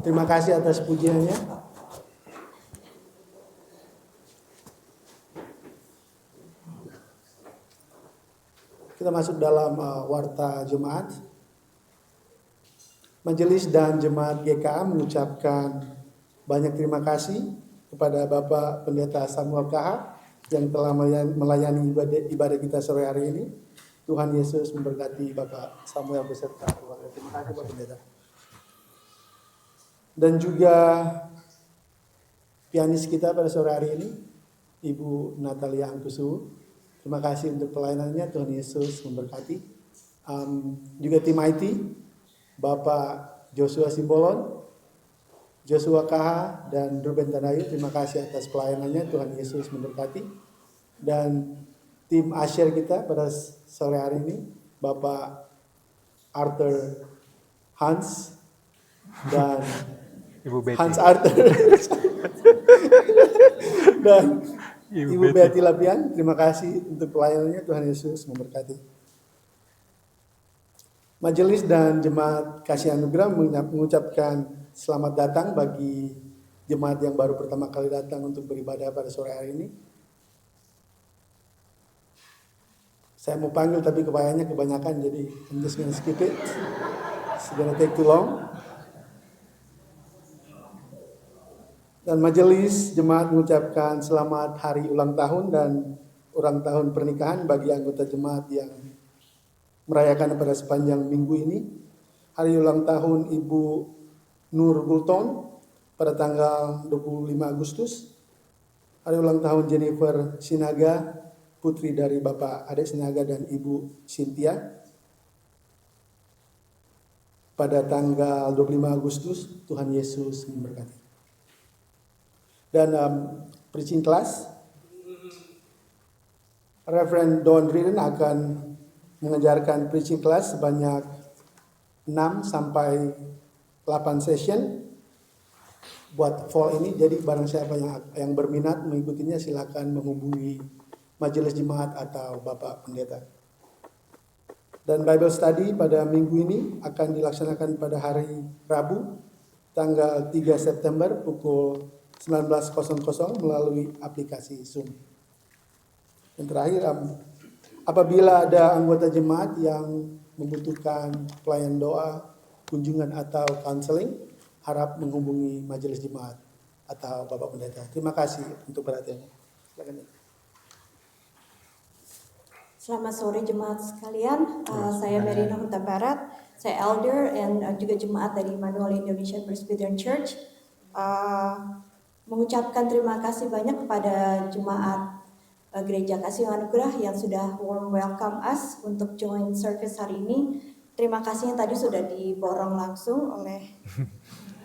Terima kasih atas pujiannya. Kita masuk dalam warta jemaat. Majelis dan jemaat GKA mengucapkan banyak terima kasih kepada Bapak Pendeta Samuel KH yang telah melayani ibadah kita sore hari ini. Tuhan Yesus memberkati Bapak Samuel beserta keluarga. Terima kasih Bapak Pendeta. Dan juga pianis kita pada sore hari ini, Ibu Natalia Angkusu. Terima kasih untuk pelayanannya, Tuhan Yesus memberkati. Juga tim IT, Bapak Joshua Simbolon, Joshua KH, dan Ruben Tanayu. Terima kasih atas pelayanannya, Tuhan Yesus memberkati. Dan tim Asher kita pada sore hari ini, Bapak Arthur Hans dan Ibu Betty. Hans Arthur dan Ibu Betty Lapian. Terima kasih untuk pelayanannya, Tuhan Yesus memberkati. Majelis dan jemaat Kasih Anugerah mengucapkan selamat datang bagi jemaat yang baru pertama kali datang untuk beribadah pada sore hari ini. Saya mau panggil tapi kebanyakan, jadi I'm just gonna skip it. It's gonna take too long. Dan majelis jemaat mengucapkan selamat hari ulang tahun dan ulang tahun pernikahan bagi anggota jemaat yang merayakan pada sepanjang minggu ini. Hari ulang tahun Ibu Nur Gulton pada tanggal 25 Agustus. Hari ulang tahun Jennifer Sinaga, putri dari Bapak Ade Sinaga dan Ibu Cynthia, pada tanggal 25 Agustus. Tuhan Yesus memberkati. Dan preaching class, Reverend Don Riden akan mengajarkan preaching class sebanyak 6 sampai 8 session buat fall ini. Jadi barang siapa yang berminat mengikutinya silakan menghubungi majelis jemaat atau Bapak Pendeta. Dan Bible study pada minggu ini akan dilaksanakan pada hari Rabu tanggal 3 September pukul 19.00 melalui aplikasi Zoom. Yang terakhir, apabila ada anggota jemaat yang membutuhkan pelayan doa, kunjungan atau counseling, harap menghubungi majelis jemaat atau Bapak Pendeta. Terima kasih untuk perhatiannya. Silakan. Selamat sore jemaat sekalian, saya Merina Huta Barat, saya elder dan juga jemaat dari Immanuel Indonesian Presbyterian Church. Mengucapkan terima kasih banyak kepada jemaat Gereja Kasih Anugerah yang sudah warm welcome us untuk join service hari ini. Terima kasih yang tadi sudah diborong langsung oleh,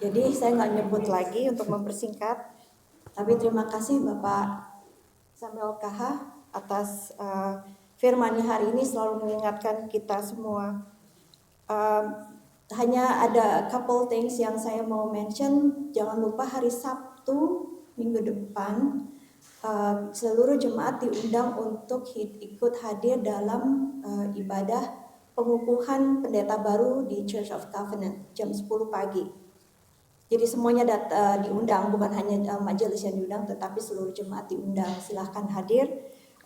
jadi saya nggak nyebut lagi untuk mempersingkat. Tapi terima kasih Bapak Samuel KH atas firman-Nya hari ini selalu mengingatkan kita semua. Hanya ada couple things yang saya mau mention. Jangan lupa hari Sabtu minggu depan seluruh jemaat diundang untuk ikut hadir dalam ibadah pengukuhan pendeta baru di Church of Covenant jam 10 pagi. Jadi semuanya diundang, bukan hanya majelis yang diundang, tetapi seluruh jemaat diundang. Silahkan hadir.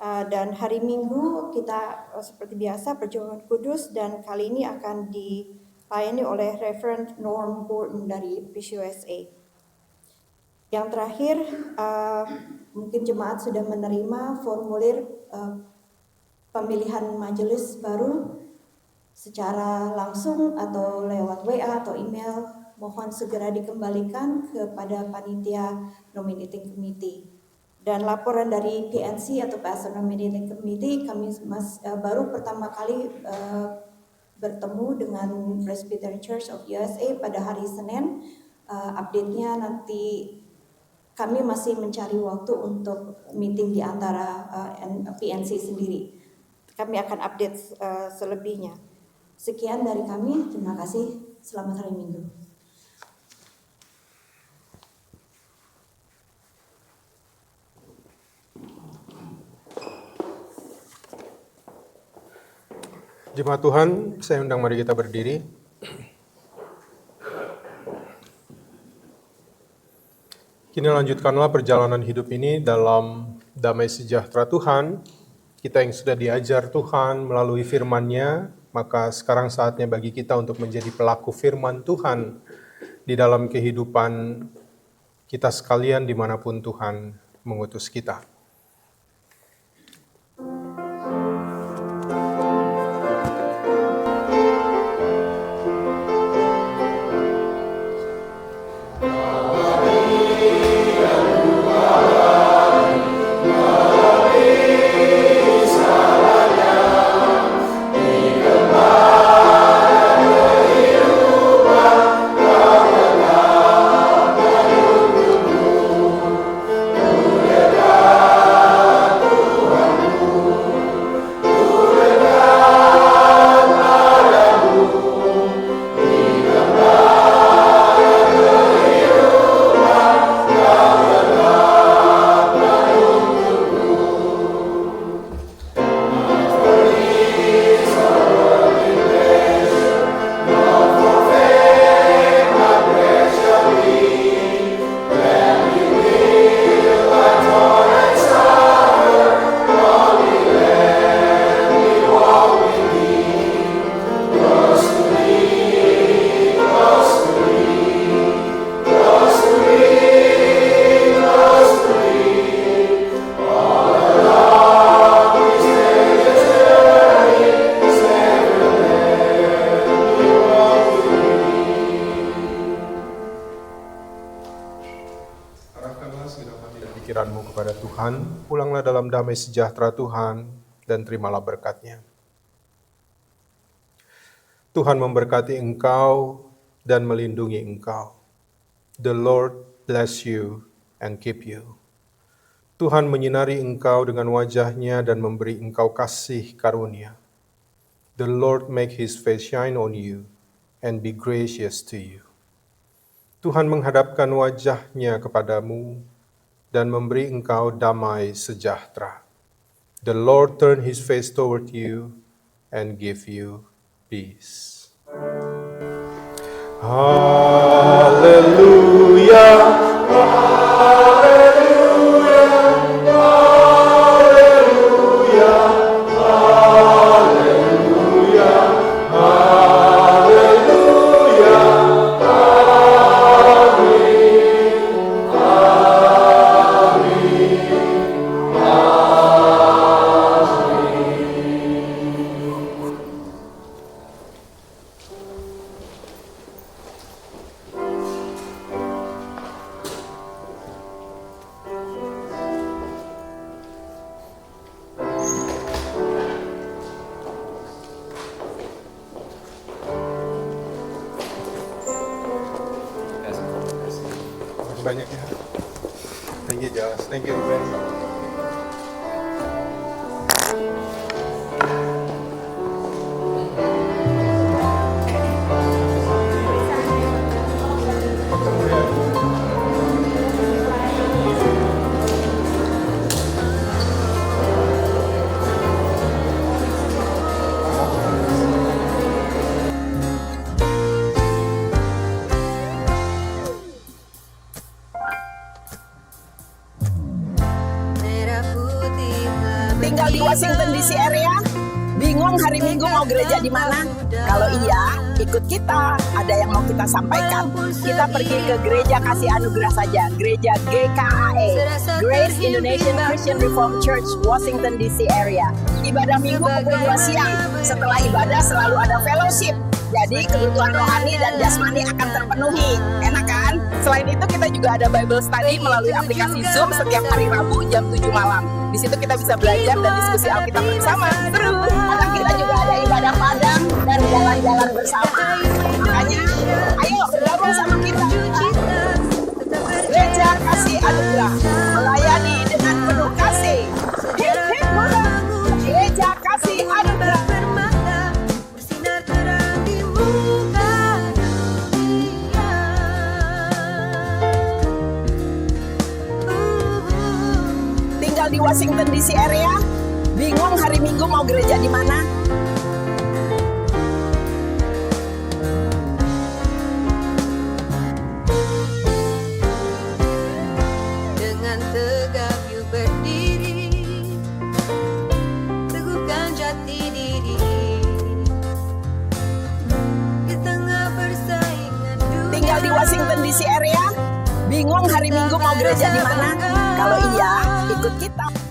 Dan hari Minggu kita seperti biasa perjamuan kudus, dan kali ini akan dilayani oleh Reverend Norm Gordon dari PCUSA. Yang terakhir, mungkin jemaat sudah menerima formulir pemilihan majelis baru secara langsung atau lewat WA atau email. Mohon segera dikembalikan kepada panitia nominating committee. Dan laporan dari PNC atau Pastor Nominating Committee, kami baru pertama kali bertemu dengan Presbyterian Church of USA pada hari Senin. Update-nya nanti kami masih mencari waktu untuk meeting di antara PNC sendiri. Kami akan update selebihnya. Sekian dari kami, terima kasih. Selamat hari Minggu. Jemaat Tuhan, saya undang mari kita berdiri. Kini lanjutkanlah perjalanan hidup ini dalam damai sejahtera Tuhan. Kita yang sudah diajar Tuhan melalui firman-Nya, maka sekarang saatnya bagi kita untuk menjadi pelaku firman Tuhan di dalam kehidupan kita sekalian dimanapun Tuhan mengutus kita. Pikiranmu kepada Tuhan, pulanglah dalam damai sejahtera Tuhan, dan terimalah berkat-Nya. Tuhan memberkati engkau dan melindungi engkau. The Lord bless you and keep you. Tuhan menyinari engkau dengan wajah-Nya dan memberi engkau kasih karunia. The Lord make His face shine on you and be gracious to you. Tuhan menghadapkan wajah-Nya kepadamu dan memberi engkau damai sejahtera. The Lord turn His face toward you and give you peace. Hallelujah. Banyak ya. Thank you, Jas. Thank you, Ben. Tinggal di Washington DC area? Bingung hari Minggu mau gereja di mana? Kalau iya, ikut kita. Ada yang mau kita sampaikan. Kita pergi ke Gereja Kasih Anugerah saja. Gereja GKAE, Grace Indonesian Christian Reformed Church, Washington DC area. Ibadah Minggu pukul 2 siang. Setelah ibadah selalu ada fellowship. Jadi kebutuhan rohani dan jasmani akan terpenuhi. Enak kan? Selain itu kita juga ada Bible study melalui aplikasi Zoom setiap hari Rabu jam 7 malam. Di situ kita bisa belajar dan diskusi Alkitab bersama. Seru. Kadang kita juga ada ibadah padang dan jalan-jalan bersama. Makanya, ayo bergabung sama kita. Gereja Kasih Anugerah melayani dengan penuh kasih. Gereja Kasih Anugerah. Di Washington DC area, bingung hari Minggu mau gereja di mana? Washington DC area? Bingung hari Minggu mau gereja di mana? Kalau iya, ikut kita.